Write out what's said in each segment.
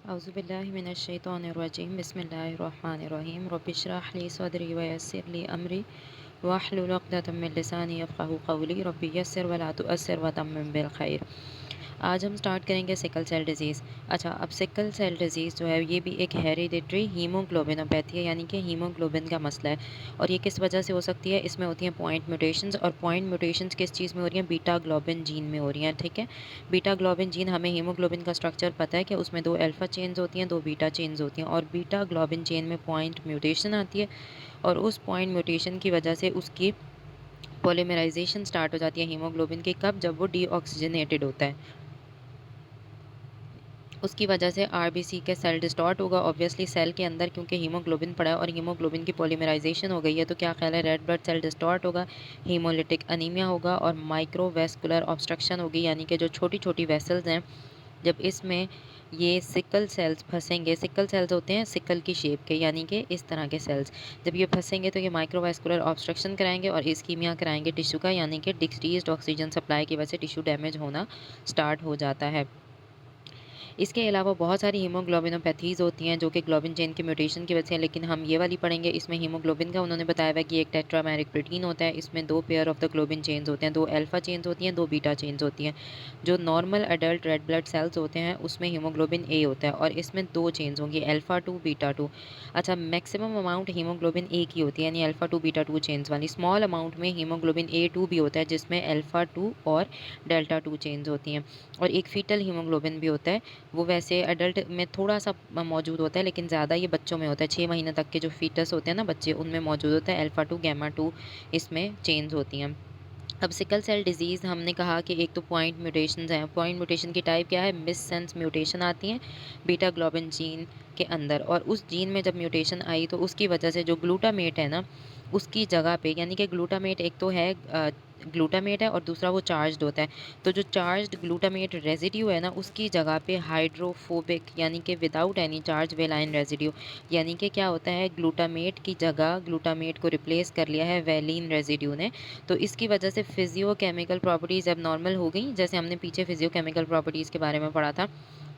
औज़ुबिल्लाहिमिनश्शैतानिर्रजीम बिस्मिल्लाहिर्रहमानिर्रहीम रब्बिश्रह ली सदरी वयस्सिर ली अमरी वाहलुल उक़दतम मिन लिसानी यफ़क़हू क़ौली रब्बी यस्सिर वला तुअस्सिर वतम्मिम बिल खैर। आज हम स्टार्ट करेंगे सिकल सेल डिज़ीज़। अच्छा, अब सिकल सेल डिज़ीज़ जो है ये भी एक हेरिडिटरी हीमोग्लोबिनोपैथी है, यानी कि हीमोग्लोबिन का मसला है। और ये किस वजह से हो सकती है? इसमें होती हैं पॉइंट म्यूटेशंस, और पॉइंट म्यूटेशंस किस चीज़ में हो रही हैं? बीटा ग्लोबिन जीन में हो रही हैं। ठीक है, बीटा ग्लोबिन जीन, हमें हीमोग्लोबिन का स्ट्रक्चर पता है कि उसमें 2 अल्फ़ा चेन्स होती हैं, 2 बीटा चेन्स होती हैं, और बीटा ग्लोबिन चेन में पॉइंट म्यूटेशन आती है, और उस पॉइंट म्यूटेशन की वजह से उसकी पॉलीमराइज़ेशन स्टार्ट हो जाती है हीमोग्लोबिन की। कब? जब वो डीऑक्सीजनेटेड होता है। उसकी वजह से आरबीसी के सेल डिस्टॉर्ट होगा ऑब्वियसली सेल के अंदर, क्योंकि हीमोग्लोबिन पड़ा है और हीमोग्लोबिन की पॉलीमराइजेशन हो गई है। तो क्या ख्याल है? रेड ब्लड सेल डिस्टॉर्ट होगा, हीमोलिटिक अनीमिया होगा, और माइक्रोवेस्कुलर ऑब्स्ट्रक्शन होगी, यानी कि जो छोटी छोटी वेसल्स हैं, जब इसमें ये सिकल सेल्स फंसेंगे, सिकल सेल्स होते हैं सिकल की शेप के, यानी कि इस तरह के सेल्स, जब ये फंसेंगे तो ये माइक्रोवेस्कुलर ऑब्स्ट्रक्शन कराएंगे और इस्कीमिया कराएंगे टिश्यू का, यानी कि डिक्रीज्ड ऑक्सीजन सप्लाई की वजह से टिश्यू डैमेज होना स्टार्ट हो जाता है। इसके अलावा बहुत सारी हीमोग्लोबिनोपैथीज़ होती हैं जो कि ग्लोबिन चेन के म्यूटेशन की वजह से, लेकिन हम ये वाली पढ़ेंगे। इसमें हीमोग्लोबिन का उन्होंने बताया हुआ है कि एक टेट्रामेरिक प्रोटीन होता है, इसमें 2 pair of the globin chains होते हैं, 2 अल्फा चेन्स होती हैं, 2 बीटा चेन्स होती हैं। जो normal adult red blood cells होते हैं उसमें हीमोग्लोबिन ए होता है, और इसमें 2 चेन्स होंगी, अल्फा 2 बीटा 2। अच्छा, मैक्सिमम अमाउंट हीमोग्लोबिन ए की होती है, यानी अल्फा 2 बीटा 2 चेन्स वाली। स्मॉल अमाउंट में हीमोग्लोबिन ए 2 भी होता है, जिसमें अल्फा 2 और डेल्टा 2 चेन्स होती हैं। और एक फीटल हीमोग्लोबिन भी होता है, वो वैसे एडल्ट में थोड़ा-सा मौजूद होता है, लेकिन ज़्यादा ये बच्चों में होता है। 6 महीने तक के जो फीटस होते हैं ना बच्चे, उनमें मौजूद होता है। अल्फा 2, गामा 2 इसमें चेन्स होती हैं। अब सिकल सेल डिज़ीज़ हमने कहा कि एक तो पॉइंट म्यूटेशंस हैं। पॉइंट म्यूटेशन की टाइप क्या है? मिससेंस म्यूटेशन आती हैं बीटा ग्लोबिन जीन के अंदर, और उस जीन में जब म्यूटेशन आई तो उसकी वजह से जो ग्लूटामेट है ना, उसकी जगह पे, यानी कि ग्लूटामेट एक तो है ग्लूटामेट है, और दूसरा वो चार्ज्ड होता है। तो जो चार्ज्ड ग्लूटामेट रेज़िड्यू है ना, उसकी जगह पे हाइड्रोफोबिक, यानी कि विदाउट एनी चार्ज वेलाइन रेज़िड्यू, यानी कि क्या होता है, ग्लूटामेट की जगह ग्लूटामेट को रिप्लेस कर लिया है वेलिन रेज़िड्यू ने। तो इसकी वजह से फिजियोकेमिकल प्रॉपर्टीज़ अब नॉर्मल हो गई, जैसे हमने पीछे फिजियोकेमिकल प्रॉपर्टीज़ के बारे में पढ़ा था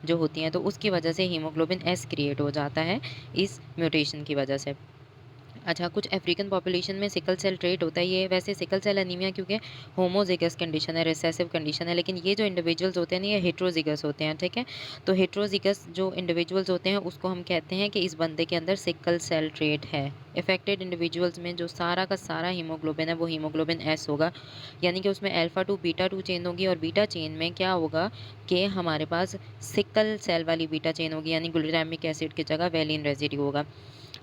जो होती हैं। तो उसकी वजह से हीमोग्लोबिन एस क्रिएट हो जाता है इस म्यूटेशन की वजह से। अच्छा, कुछ अफ्रीकन पॉपुलेशन में सिकल सेल ट्रेट होता है। ये वैसे सिकल सेल एनीमिया क्योंकि होमोज़िगस कंडीशन है, रिसेसिव कंडीशन है, लेकिन ये जो इंडिविजुअल्स होते हैं ना, ये हेट्रोज़िगस होते हैं। ठीक है, तो हेट्रोज़िगस जो इंडिविजुअल्स होते हैं उसको हम कहते हैं कि इस बंदे के अंदर सिकल सेल ट्रेट है। इफेक्टेड इंडिविजुअल्स में जो सारा का सारा हीमोग्लोबिन है वो हीमोग्लोबिन एस होगा, यानी कि उसमें अल्फा 2 बीटा 2 चेन होगी, और बीटा चेन में क्या होगा कि हमारे पास सिकल सेल वाली बीटा चेन होगी, यानी ग्लूटामिक एसिड की जगह वेलिन रेज़िड्यू होगा।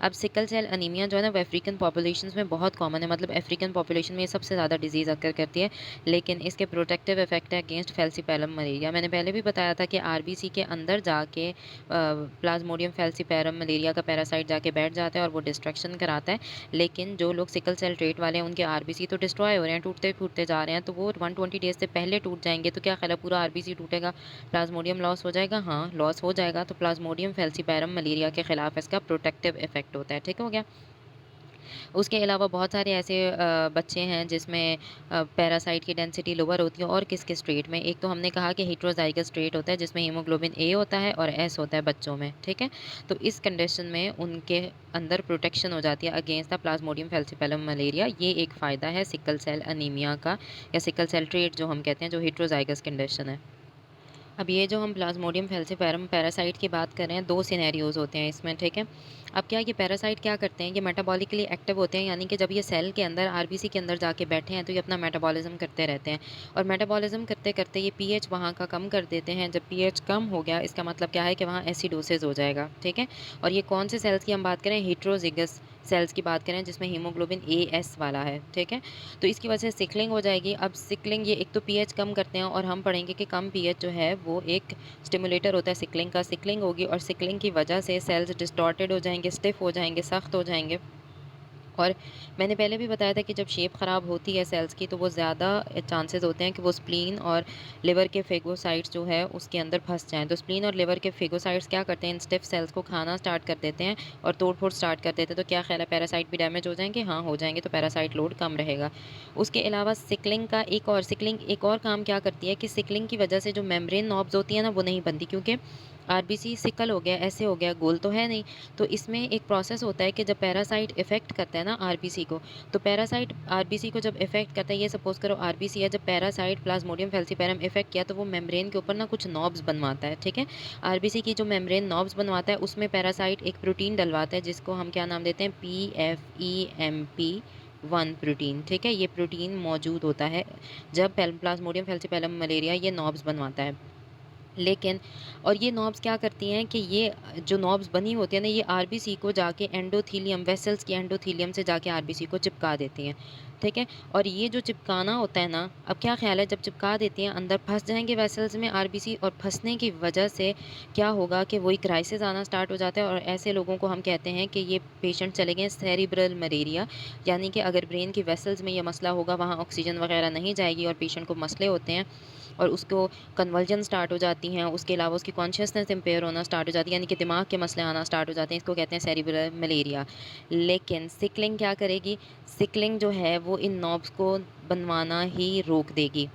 अब सिकल सेल अनीमिया जो है ना, वो अफ्रीकन पॉपुलेशंस में बहुत कॉमन है, मतलब अफ्रीकन पॉपुलेशन में ये सबसे ज़्यादा डिजीज़ अकर करती है, लेकिन इसके प्रोटेक्टिव इफेक्ट है अगेंस्ट फैल्सीपैरम मलेरिया। मैंने पहले भी बताया था कि आरबीसी के अंदर जाके प्लाज्मोडियम फैल्सीपैरम मलेरिया का पैरासाइट जाके बैठ जाता है और वो डिस्ट्रक्शन कराता है। लेकिन जो लोग सिकल सेल ट्रेट वाले हैं उनके आरबीसी तो डिस्ट्रॉय हो रहे हैं, टूटते फूटते जा रहे हैं, तो वो 120 डेज से पहले टूट जाएंगे। तो क्या ख्याल है, पूरा आरबीसी टूटेगा, प्लाज्मोडियम लॉस हो जाएगा? हाँ, लॉस हो जाएगा। तो प्लाज्मोडियम फैल्सीपैरम मलेरिया के खिलाफ इसका प्रोटेक्टिव इफेक्ट होता है। ठीक हो गया। उसके अलावा बहुत सारे ऐसे बच्चे हैं जिसमें पैरासाइट की डेंसिटी लोअर होती है, और किस ट्रेट में? एक तो हमने कहा कि हेट्रोज़ाइगस ट्रेट होता है जिसमें हीमोग्लोबिन ए होता है और एस होता है बच्चों में। ठीक है, तो इस कंडीशन में उनके अंदर प्रोटेक्शन हो जाती है अगेंस्ट द प्लाज्मोडियम फैल्सीपैलम मलेरिया। ये एक फ़ायदा है सिकल सेल अनीमिया का, या सिकल सेल ट्रेट जो हम कहते हैं, जो हेट्रोज़ाइगस कंडीशन है। अब ये जो हम प्लाज्मोडियम फैल्सीपैरम पैरासाइट की बात कर रहे हैं, 2 सिनेरियोज़ होते हैं इसमें। ठीक है, अब क्या है, ये पैरासाइट क्या करते हैं, ये मेटाबॉलिकली एक्टिव होते हैं, यानी कि जब ये सेल के अंदर आरबीसी के अंदर जाके बैठे हैं तो ये अपना मेटाबॉलिज्म करते रहते हैं, और मेटाबॉलिज्म करते करते ये पीएच वहाँ का कम कर देते हैं। जब पीएच कम हो गया, इसका मतलब क्या है कि वहाँ एसिडोसिस हो जाएगा। ठीक है, और ये कौन से सेल्स की हम बात करें? हेट्रोजिगस सेल्स की बात करें, जिसमें हीमोग्लोबिन ए एस वाला है। ठीक है, तो इसकी वजह से सिकलिंग हो जाएगी। अब सिकलिंग, ये एक तो पीएच कम करते हैं, और हम पढ़ेंगे कि कम पीएच जो है वो एक स्टिमुलेटर होता है सिकलिंग का। सिकलिंग होगी, और सिकलिंग की वजह से सेल्स डिस्टॉर्टेड हो जाएंगे, स्टिफ हो जाएंगे, सख्त हो जाएंगे। और मैंने पहले भी बताया था कि जब शेप ख़राब होती है सेल्स की, तो वो ज़्यादा चांसेस होते हैं कि वो स्प्लीन और लिवर के फेगोसाइट्स जो है उसके अंदर फंस जाएं। तो स्प्लीन और लिवर के फेगोसाइट्स क्या करते हैं, इन स्टिफ सेल्स को खाना स्टार्ट कर देते हैं और तोड़ फोड़ स्टार्ट कर देते हैं। तो क्या ख्याल है, पैरासाइट भी डैमेज हो जाएंगे? हाँ, हो जाएंगे। तो पैरासाइट लोड कम रहेगा। उसके अलावा सिकलिंग एक और काम क्या करती है कि सिकलिंग की वजह से जो मेम्ब्रेन नॉब्स होती है ना, वो नहीं बनती, क्योंकि आरबीसी सिकल हो गया, ऐसे हो गया, गोल तो है नहीं। तो इसमें एक प्रोसेस होता है कि जब पैरासाइट इफ़ेक्ट करता है ना आरबीसी को, तो पैरासाइट आरबीसी को जब इफ़ेक्ट करता है, ये सपोज़ करो आरबीसी है, जब पैरासाइट प्लाज्मोडियम फैल्सिपारम इफ़ेक्ट किया, तो वो मेम्ब्रेन के ऊपर ना कुछ नॉब्स बनवाता है, ठीक है? आरबीसी की जो मेम्ब्रेन नॉब्स बनवाता है, उसमें पैरासाइट एक प्रोटीन डलवाता है, जिसको हम क्या नाम देते हैं? PFEMP1 प्रोटीन, ठीक है? ये प्रोटीन मौजूद होता है जब प्लाज्मोडियम फैल्सिपारम मलेरिया ये नॉब्स बनवाता है। लेकिन और ये नॉब्स क्या करती हैं कि ये जो नॉब्स बनी होती है ना, ये आरबीसी को जाके एंडोथेलियम वेसल्स के एंडोथेलियम से जाके आरबीसी को चिपका देती हैं, ठीक है? और ये जो चिपकाना होता है ना, अब क्या ख्याल है, जब चिपका देती हैं अंदर फंस जाएंगे वेसल्स में आरबीसी, और फंसने की वजह से क्या होगा कि वही क्राइसिस आना स्टार्ट हो जाता है, और ऐसे लोगों को हम कहते हैं कि ये पेशेंट चले गए सेरिब्रल मलेरिया। यानी कि अगर ब्रेन की वेसल्स में ये मसला होगा, वहाँ ऑक्सीजन वगैरह नहीं जाएगी और पेशेंट को मसले होते हैं, और उसको कन्वर्जन स्टार्ट हो जाती हैं। उसके अलावा उसकी कॉन्शियसनेस इम्पेयर होना स्टार्ट हो जाती है, यानी कि दिमाग के मसले आना स्टार्ट हो जाते हैं। इसको कहते हैं सेरिब्रल मलेरिया। लेकिन सिकलिंग क्या करेगी? सिकलिंग जो है वो इन नॉब्स को बनवाना ही रोक देगी,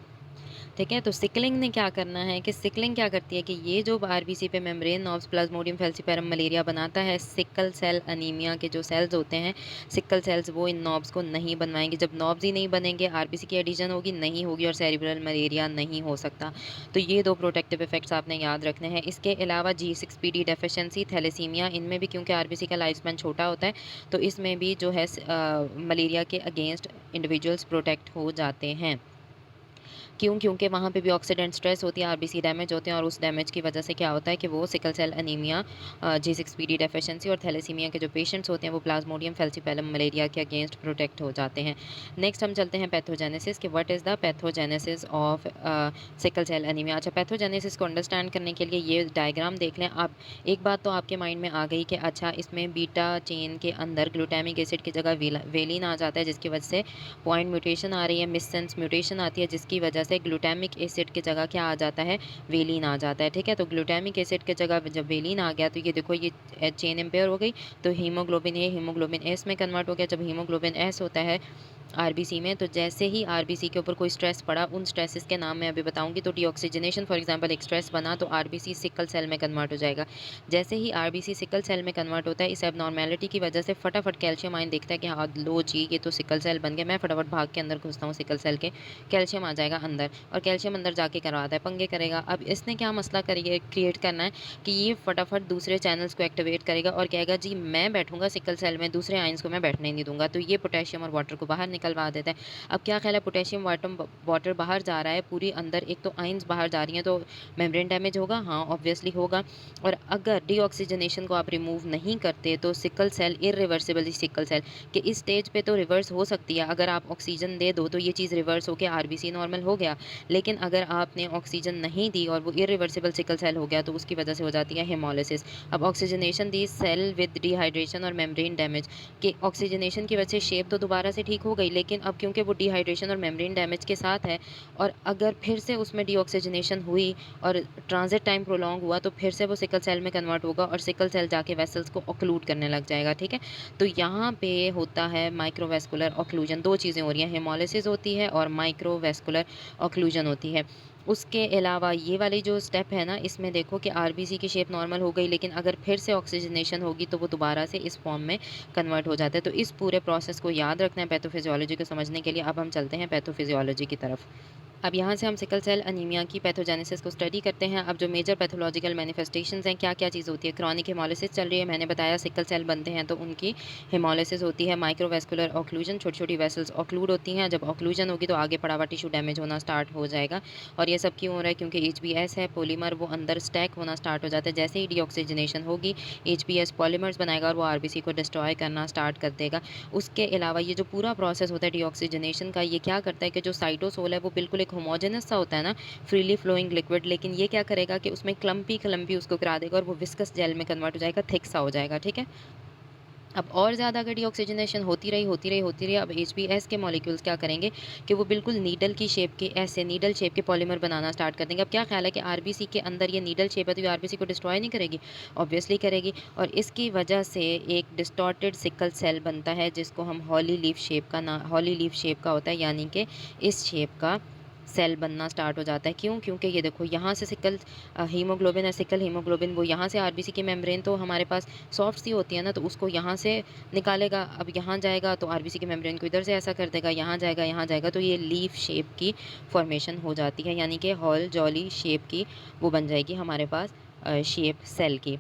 ठीक है? तो सिकलिंग ने क्या करना है कि सिकलिंग क्या करती है कि ये जो आरबीसी पे membrane knobs Plasmodium falciparum malaria बनाता है, सिकल सेल अनीमिया के जो सेल्स होते हैं, सिकल सेल्स, वो इन नॉब्स को नहीं बनवाएंगे। जब नॉब्स ही नहीं बनेंगे, आरबीसी की एडिशन होगी नहीं होगी और सेरिब्रल मलेरिया नहीं हो सकता। तो ये दो प्रोटेक्टिव इफेक्ट्स आपने याद रखने हैं। इसके अलावा G6PD डेफिशिएंसी, थैलेसीमिया, इनमें भी क्योंकि आरबीसी का लाइफ स्पैन छोटा होता है, तो इसमें भी जो है मलेरिया के अगेंस्ट इंडिविजुअल्स प्रोटेक्ट हो जाते हैं। क्यों? क्योंकि वहाँ पे भी ऑक्सीडेंट स्ट्रेस होती है, आरबीसी डैमेज होते हैं, और उस डैमेज की वजह से क्या होता है कि वो sickle cell anaemia, G6PD deficiency और थैलेसीमिया के जो पेशेंट्स होते हैं, वो प्लाज्मोडियम फैल्सिपारम मलेरिया के अगेंस्ट प्रोटेक्ट हो जाते हैं। नेक्स्ट हम चलते हैं पैथोजेनेसिस कि what is the pathogenesis of sickle cell anaemia. अच्छा, पैथोजेनेसिस को अंडरस्टैंड करने के लिए ये डायग्राम देख लें आप। एक बात तो आपके माइंड में आ गई कि अच्छा, इसमें बीटा चेन के अंदर ग्लूटामिक एसिड की जगह वेलिन आ जाता है, जिसकी वजह से पॉइंट म्यूटेशन आ रही है, मिससेंस म्यूटेशन आती है, जिसकी वजह से ग्लूटामिक एसिड की जगह क्या आ जाता है? वेलिन आ जाता है, ठीक है? तो ग्लूटामिक एसिड की जगह जब वेलिन आ गया, तो ये देखो, ये चेन इम्पेयर हो गई, तो हीमोग्लोबिन ए हीमोग्लोबिन एस में कन्वर्ट हो गया। जब हीमोग्लोबिन एस होता है आरबीसी में, तो जैसे ही आरबीसी के ऊपर कोई स्ट्रेस पड़ा, उन स्ट्रेसेस के नाम मैं अभी बताऊंगी। तो डीऑक्सीजनेशन फॉर एग्जांपल एक स्ट्रेस बना, तो आरबीसी सिकल सेल में कन्वर्ट हो जाएगा। जैसे ही आरबीसी सिकल सेल में कन्वर्ट होता है, इस एबनॉर्मेलिटी की वजह से फटाफट कैल्शियम आयन देखता है कि हाँ, लो जी, ये तो सिकल सेल बन गया, मैं फटाफट भाग के अंदर घुसता हूँ सिकल सेल के, कैल्शियम आ जाएगा अंदर, और कैल्शियम अंदर जाके करवाता है, पंगे करेगा। अब इसने क्या मसला क्रिएट करना है कि ये फटाफट दूसरे चैनल्स को एक्टिवेट करेगा और कहेगा जी, मैं बैठूंगा सिकल सेल में, दूसरे आयंस को मैं बैठने नहीं दूंगा। तो ये पोटेशियम और वाटर को बाहर निकलवा देता है। अब क्या ख्याल है, पोटेशियम वाटर बाहर जा रहा है पूरी, अंदर एक तो आयंस बाहर जा रही हैं, तो मेम्ब्रेन डैमेज होगा, हाँ ऑब्वियसली होगा। और अगर डीऑक्सीजनेशन को आप रिमूव नहीं करते, तो sickle cell irreversibly, sickle cell कि इस स्टेज पे तो रिवर्स हो सकती है, अगर आप ऑक्सीजन दे दो तो ये चीज़ रिवर्स होकर आरबीसी नॉर्मल हो गया। लेकिन अगर आपने ऑक्सीजन नहीं दी और वो इरिवर्सिबल सिकल सेल हो गया, तो उसकी वजह से हो जाती है हेमोलिसिस। अब oxygenation the cell with dehydration और मेम्ब्रेन डैमेज, कि ऑक्सीजनेशन की वजह से शेप तो दोबारा से ठीक हो गई, लेकिन अब क्योंकि वो डिहाइड्रेशन और मेम्ब्रेन डैमेज के साथ है, और अगर फिर से उसमें डीऑक्सीजनेशन हुई और ट्रांजिट टाइम प्रोलॉन्ग हुआ, तो फिर से वो सिकल सेल में कन्वर्ट होगा और सिकल सेल जाके वेसल्स को ऑक्लूड करने लग जाएगा, ठीक है? तो यहाँ पे होता है माइक्रोवेस्कुलर ऑक्लूजन। दो चीज़ें हो रही हैं, हेमोलिसिस होती है और माइक्रोवेस्कुलर ऑक्लूजन होती है। उसके अलावा ये वाली जो स्टेप है ना, इसमें देखो कि आरबीसी की शेप नॉर्मल हो गई, लेकिन अगर फिर से ऑक्सीजनेशन होगी, तो वो दोबारा से इस फॉर्म में कन्वर्ट हो जाता है। तो इस पूरे प्रोसेस को याद रखना है पैथोफिजियोलॉजी को समझने के लिए। अब हम चलते हैं पैथोफिजियोलॉजी की तरफ। अब यहाँ से हम सिकल सेल अनीमिया की पैथोजेनेसिस को स्टडी करते हैं। अब जो मेजर पैथोलॉजिकल मैनिफेस्टेशंस हैं, क्या क्या चीज़ होती है? क्रॉनिक हेमोलिसिस चल रही है, मैंने बताया सिकल सेल बनते हैं तो उनकी हेमोलिसिस होती है। माइक्रोवेस्कुलर ऑक्लूजन, छोटी छोटी वेसल्स ऑक्लूड होती हैं। जब ऑक्लूजन होगी तो आगे पड़ा हुआ टिश्यू डैमेज होना स्टार्ट हो जाएगा। और ये सब क्यों हो रहा है? क्योंकि HbS है पॉलीमर, वो अंदर स्टैक होना स्टार्ट हो जाता है। जैसे ही डीऑक्सीजनेशन होगी, HbS पॉलीमर्स बनाएगा और वो आरबीसी को डिस्ट्रॉय करना स्टार्ट कर देगा। उसके अलावा ये जो पूरा प्रोसेस होता है डीऑक्सीजनेशन का, ये क्या करता है कि जो साइटोसोल है वो बिल्कुल एक होमोजेनस सा होता है ना, फ्रीली फ्लोइंग लिक्विड, लेकिन ये क्या करेगा कि उसमें क्लम्पी क्लम्पी उसको करा देगा और वो विस्कस जेल में कन्वर्ट हो जाएगा, थिक सा हो जाएगा, ठीक है? अब और ज़्यादा अगर डीऑक्सीजनेशन होती रही, अब HbS के मॉलिक्यूल्स क्या करेंगे कि वो बिल्कुल नीडल की शेप के, ऐसे नीडल शेप के पॉलीमर बनाना स्टार्ट कर देंगे। अब क्या ख्याल है कि आरबीसी के अंदर ये नीडल शेप है, तो ये आरबीसी को डिस्ट्रॉय नहीं करेगी? ऑब्वियसली करेगी। और इसकी वजह से एक डिस्टॉर्टेड सिकल सेल बनता है, जिसको हम हॉली लीफ शेप का होता है, यानी कि इस शेप का सेल बनना स्टार्ट हो जाता है। क्यों? क्योंकि ये देखो यहाँ से हीमोग्लोबिन है, सिकल हीमोग्लोबिन वो यहाँ से आरबीसी की मेम्ब्रेन तो हमारे पास सॉफ्ट सी होती है ना, तो उसको यहाँ से निकालेगा। अब यहाँ जाएगा तो आरबीसी की मेम्ब्रेन को इधर से ऐसा कर देगा, यहाँ जाएगा, यहाँ जाएगा, तो ये लीफ शेप की फॉर्मेशन हो जाती है, यानी कि हॉल जॉली शेप की वो बन जाएगी हमारे पास शेप सेल की।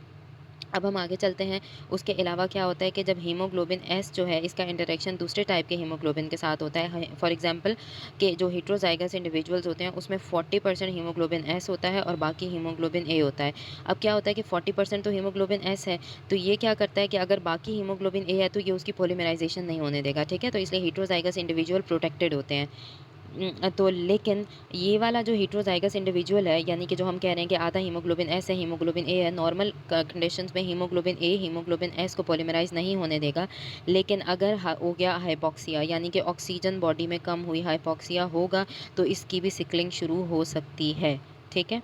अब हम आगे चलते हैं। उसके अलावा क्या होता है कि जब हीमोग्लोबिन एस जो है इसका इंटरेक्शन दूसरे टाइप के हीमोग्लोबिन के साथ होता है, फॉर एग्जांपल कि जो हेट्रोजाइगस इंडिविजुअल्स होते हैं उसमें 40% हीमोग्लोबिन एस होता है और बाकी हीमोग्लोबिन ए होता है। अब क्या होता है कि 40% तो हीमोग्लोबिन एस है, तो ये क्या करता है कि अगर बाकी हीमोग्लोबिन ए है तो ये उसकी पॉलीमराइजेशन नहीं होने देगा, ठीक है। तो इसलिए हेट्रोजाइगस इंडिविजुअल प्रोटेक्टेड होते हैं। तो लेकिन ये वाला जो हेट्रोज़ाइगस इंडिविजुअल है, यानी कि जो हम कह रहे हैं कि आधा हीमोग्लोबिन एस है, हीमोग्लोबिन ए है, नॉर्मल कंडीशंस में हीमोग्लोबिन ए हीमोग्लोबिन एस को पॉलीमराइज़ नहीं होने देगा। लेकिन अगर हो गया हाइपॉक्सिया, यानी कि ऑक्सीजन बॉडी में कम हुई, हाइपॉक्सिया होगा, तो इसकी भी सिकलिंग शुरू हो सकती है, ठीक है।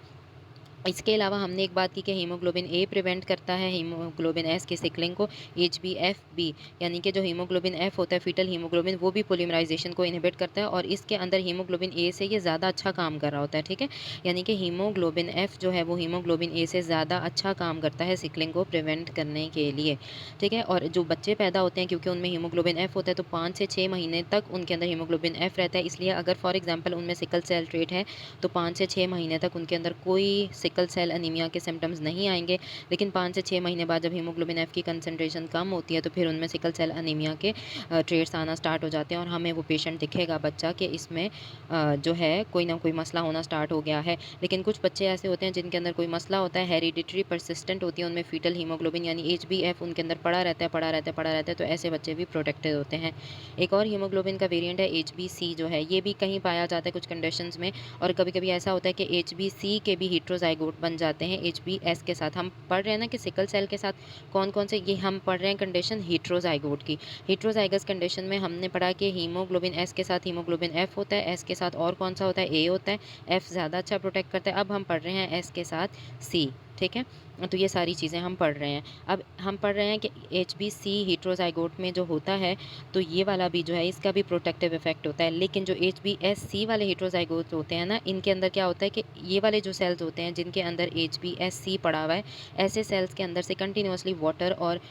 इसके अलावा हमने एक बात की कि हीमोग्लोबिन ए प्रिवेंट करता है हीमोग्लोबिन एस की सिकलिंग को, HbF बी, यानी कि जो हीमोग्लोबिन एफ होता है फीटल हीमोग्लोबिन, वो भी पॉलीमराइजेशन को इनहिबिट करता है और इसके अंदर हीमोग्लोबिन ए से ये ज़्यादा अच्छा काम कर रहा होता है, ठीक है। यानी कि हीमोग्लोबिन एफ जो है वो हीमोग्लोबिन ए से ज़्यादा अच्छा काम करता है सिकलिंग को प्रिवेंट करने के लिए, ठीक है। और जो बच्चे पैदा होते हैं क्योंकि उनमें हीमोग्लोबिन एफ होता है, तो 5 से 6 महीने तक उनके अंदर हीमोग्लोबिन एफ रहता है। इसलिए अगर फॉर एग्जाम्पल उनमें सिकल सेल ट्रेट है तो 5 से 6 महीने तक उनके अंदर कोई सिकल सेल अनीमिया के सिम्टम्स नहीं आएंगे। लेकिन 5 से 6 महीने बाद जब हीमोग्लोबिन एफ की कंसंट्रेशन कम होती है तो फिर उनमें सिकल सेल अनीमिया के ट्रेट्स आना स्टार्ट हो जाते हैं और हमें वो पेशेंट दिखेगा बच्चा कि इसमें जो है कोई ना कोई मसला होना स्टार्ट हो गया है। लेकिन कुछ बच्चे ऐसे होते हैं जिनके अंदर कोई मसला होता है, हेरिडिटरी परसिस्टेंट होती है उनमें फीटल हीमोग्लोबिन यानी HbF उनके अंदर पड़ा रहता है, पड़ा रहता है, पड़ा रहता है, तो ऐसे बच्चे भी प्रोटेक्टेड होते हैं। एक और हीमोग्लोबिन का वेरिएंट है HbC जो है, ये भी कहीं पाया जाता है कुछ कंडीशंस में, और कभी-कभी ऐसा होता है कि HbC के भी हेट्रोज़ाइगोट बन जाते हैं HbS के साथ। हम पढ़ रहे हैं ना कि सिकल सेल के साथ कौन-कौन से, ये हम पढ़ रहे हैं कंडीशन हेट्रोज़ाइगोट की। हेट्रोज़ाइगस कंडीशन में हमने पढ़ा कि हीमोग्लोबिन S के साथ हीमोग्लोबिन F होता है, S के साथ और कौन सा होता है, A होता है, F ज़्यादा अच्छा प्रोटेक्ट करता है। अब हम पढ़ रहे हैं S के साथ C, ठीक है। तो ये सारी चीज़ें हम पढ़ रहे हैं। अब हम पढ़ रहे हैं कि HbC हेट्रोज़ाइगोट में जो होता है, तो ये वाला भी जो है इसका भी प्रोटेक्टिव इफेक्ट होता है। लेकिन जो HbSC वाले हेट्रोज़ाइगोट होते हैं ना, इनके अंदर क्या होता है कि ये वाले जो सेल्स होते हैं जिनके अंदर HbSC पड़ा हुआ है, ऐसे सेल्स के अंदर से कंटिन्यूअसली वाटर और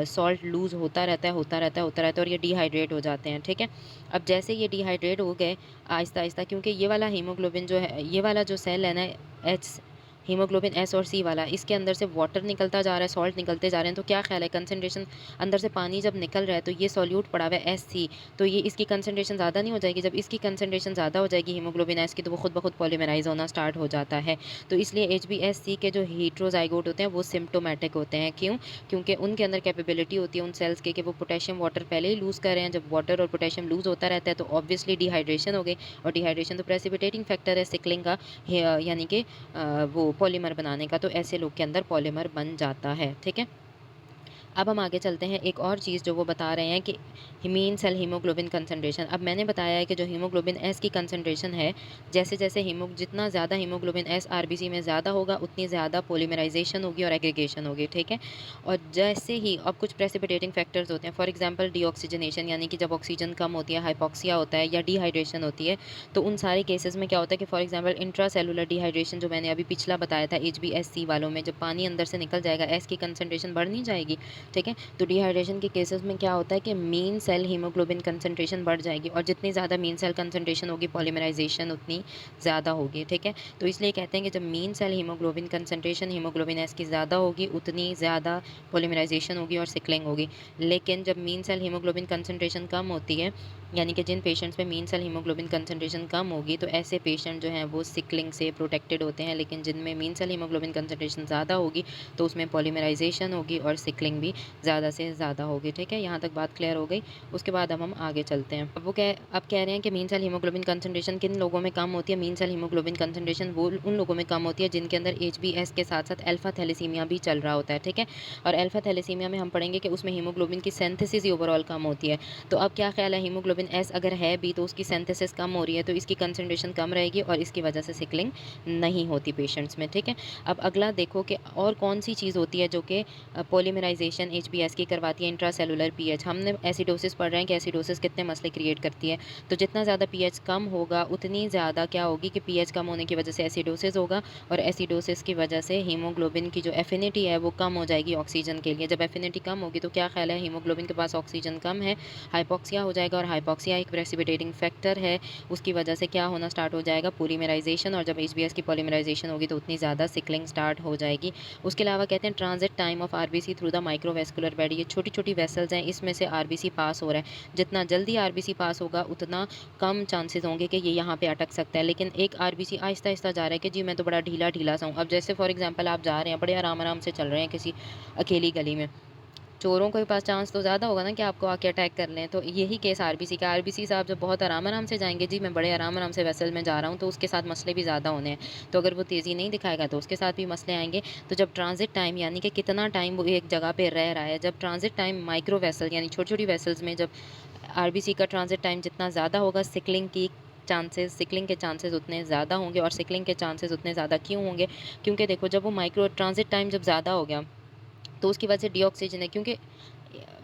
सॉल्ट लूज़ होता रहता है, होता रहता है, होता रहता है, और ये डिहाइड्रेट हो जाते हैं, ठीक है। अब जैसे ये डिहाइड्रेट हो गए आहिस्ता-आहिस्ता, क्योंकि ये वाला हीमोग्लोबिन जो है, ये वाला जो सेल है ना, एच हीमोग्लोबिन S और C वाला, इसके अंदर से वाटर निकलता जा रहा है, सॉल्ट निकलते जा रहे हैं, तो क्या ख्याल है कंसंट्रेशन, अंदर से पानी जब निकल रहा है तो ये सॉल्यूट पड़ा हुआ है SC, तो ये इसकी कंसंट्रेशन ज़्यादा नहीं हो जाएगी? जब इसकी कंसंट्रेशन ज़्यादा हो जाएगी हीमोग्लोबिन S की, तो वो खुद ब खुद पॉलीमराइज़ होना स्टार्ट हो जाता है। तो इसलिए HbSC के जो हेट्रोज़ाइगोट होते हैं वो सिम्प्टोमेटिक होते हैं। क्यों? क्योंकि उनके अंदर कैपेबिलिटी होती है उन सेल्स की कि वो पोटेशियम वाटर पहले ही लूज़ कर रहे हैं। जब वाटर और पोटेशियम लूज़ होता रहता है तो ऑब्वियसली डिहाइड्रेशन हो गई, और डिहाइड्रेशन तो प्रेसिपिटेटिंग फैक्टर है सिकलिंग का, यानी कि वो पॉलीमर बनाने का, तो ऐसे लोग के अंदर पॉलीमर बन जाता है, ठीक है। अब हम आगे चलते हैं। एक और चीज़ जो वो बता रहे हैं कि मीन सेल हीमोग्लोबिन कंसंट्रेशन। अब मैंने बताया है कि जो हीमोग्लोबिन एस की कंसंट्रेशन है, जैसे जैसे जितना ज़्यादा हीमोग्लोबिन एस आरबीसी में ज़्यादा होगा उतनी ज़्यादा पॉलीमराइजेशन होगी और एग्रीगेशन होगी, ठीक है। और जैसे ही अब कुछ प्रेसिपिटेटिंग फैक्टर्स होते हैं, फॉर एग्जाम्पल डीऑक्सीजनेशन, यानी कि जब ऑक्सीजन कम होती है, हाइपॉक्सिया होता है या डिहाइड्रेशन होती है, तो उन सारे केसेस में क्या होता है कि फॉर एग्जाम्पल इंट्रासेलुलर डिहाइड्रेशन जो मैंने अभी पिछला बताया था HbSC वालों में, जब पानी अंदर से निकल जाएगा एस की कंसंट्रेशन बढ़ नहीं जाएगी, ठीक है। तो डिहाइड्रेशन के केसेस में क्या होता है कि मीन सेल हीमोग्लोबिन कंसंट्रेशन बढ़ जाएगी, और जितनी ज़्यादा मीन सेल कंसंट्रेशन होगी पॉलीमराइजेशन उतनी ज़्यादा होगी, ठीक है। तो इसलिए कहते हैं कि जब mean cell haemoglobin concentration haemoglobin S की ज़्यादा होगी उतनी ज़्यादा पॉलीमराइजेशन होगी और सिकलिंग होगी। लेकिन जब मीन सेल हीमोग्लोबिन कंसंट्रेशन कम होती है, यानी कि जिन पेशेंट्स में मीन सेल हीमोग्लोबिन कंसंट्रेशन कम होगी, तो ऐसे पेशेंट जो हैं वो सिकलिंग से प्रोटेक्टेड होते हैं। लेकिन जिनमें मीन सेल हीमोग्लोबिन कंसंट्रेशन ज़्यादा होगी तो उसमें पॉलीमराइजेशन होगी और सिकलिंग भी ज़्यादा से ज़्यादा होगी, ठीक है। यहाँ तक बात क्लियर हो गई। उसके बाद अब हम आगे चलते हैं। अब कह रहे हैं कि मीन सेल हीमोग्लोबिन कंसंट्रेशन किन लोगों में कम होती है। मीन सेल हीमोग्लोबिन कंसंट्रेशन वो उन लोगों में कम होती है जिनके अंदर HbS के साथ साथ अल्फा थैलेसीमिया भी चल रहा होता है, ठीक है। और अल्फा थैलेसीमिया में हम पढ़ेंगे कि उसमें हीमोग्लोबिन की सिंथेसिस ही ओवरऑल कम होती है। तो अब क्या ख्याल है हीमोग्लोबिन हीमोग्लोबिन एस अगर है भी तो उसकी सिंथेसिस कम हो रही है, तो इसकी कंसंट्रेशन कम रहेगी और इसकी वजह से सिकलिंग नहीं होती पेशेंट्स में, ठीक है। अब अगला देखो कि और कौन सी चीज़ होती है जो कि पॉलीमराइजेशन एचबीएस की करवाती है, इंट्रासेलुलर पीएच। हमने एसिडोसिस पढ़ रहे हैं कि एसिडोसिस कितने मसले क्रिएट करती है। तो जितना ज़्यादा पीएच कम होगा उतनी ज़्यादा क्या होगी कि पीएच कम होने की वजह से एसिडोसिस होगा, और एसिडोसिस की वजह से हीमोग्लोबिन की जो एफिनिटी है वो कम हो जाएगी ऑक्सीजन के लिए। जब एफिनिटी कम होगी तो क्या ख्याल है, हीमोग्लोबिन के पास ऑक्सीजन कम है, हाइपोक्सिया हो जाएगा, और हाइपोक्सिया एक प्रेसिपिटेटिंग फैक्टर है। उसकी वजह से क्या होना स्टार्ट हो जाएगा, पॉलीमराइजेशन, और जब एचबीएस की पॉलीमराइजेशन होगी तो उतनी ज़्यादा सिकलिंग स्टार्ट हो जाएगी। उसके अलावा कहते हैं transit time of RBC through the microvascular bed. ये छोटी-छोटी वेसल्स हैं, इसमें से आरबीसी पास हो रहा है। जितना जल्दी आरबीसी पास होगा उतना कम चांसेस होंगे कि ये यहाँ पे अटक सकता है। लेकिन एक आरबीसी आहिस्ता-आहिस्ता जा रहा है कि जी मैं तो बड़ा ढीला-ढीला सा हूँ। अब जैसे फॉर एग्ज़ाम्पल आप जा रहे हैं, बड़े आराम-आराम से चल रहे हैं किसी अकेली गली में, चोरों के पास चांस तो ज़्यादा होगा ना कि आपको आके अटैक कर लें। तो यही केस आरबीसी का, आरबीसी साहब जब बहुत आराम-आराम से जाएँगे, जी मैं बड़े आराम-आराम से वेसल में जा रहा हूँ, तो उसके साथ मसले भी ज़्यादा होने हैं। तो अगर वो तेज़ी नहीं दिखाएगा तो उसके साथ भी मसले आएँगे। तो जब ट्रांज़िट टाइम यानी कि कितना टाइम वो एक जगह पे रह रहा है, जब ट्रांज़िट टाइम माइक्रो वेसल यानी छोटी-छोटी वेसल्स में जब आरबीसी का ट्रांज़िट टाइम जितना ज़्यादा होगा, सिकलिंग के चांसेस उतने ज़्यादा होंगे। और सिकलिंग के चांसेस उतने ज़्यादा क्यों होंगे? क्योंकि देखो जब वो माइक्रो ट्रांज़िट टाइम जब ज़्यादा हो गया, तो उसकी वजह से डीऑक्सीजन है, क्योंकि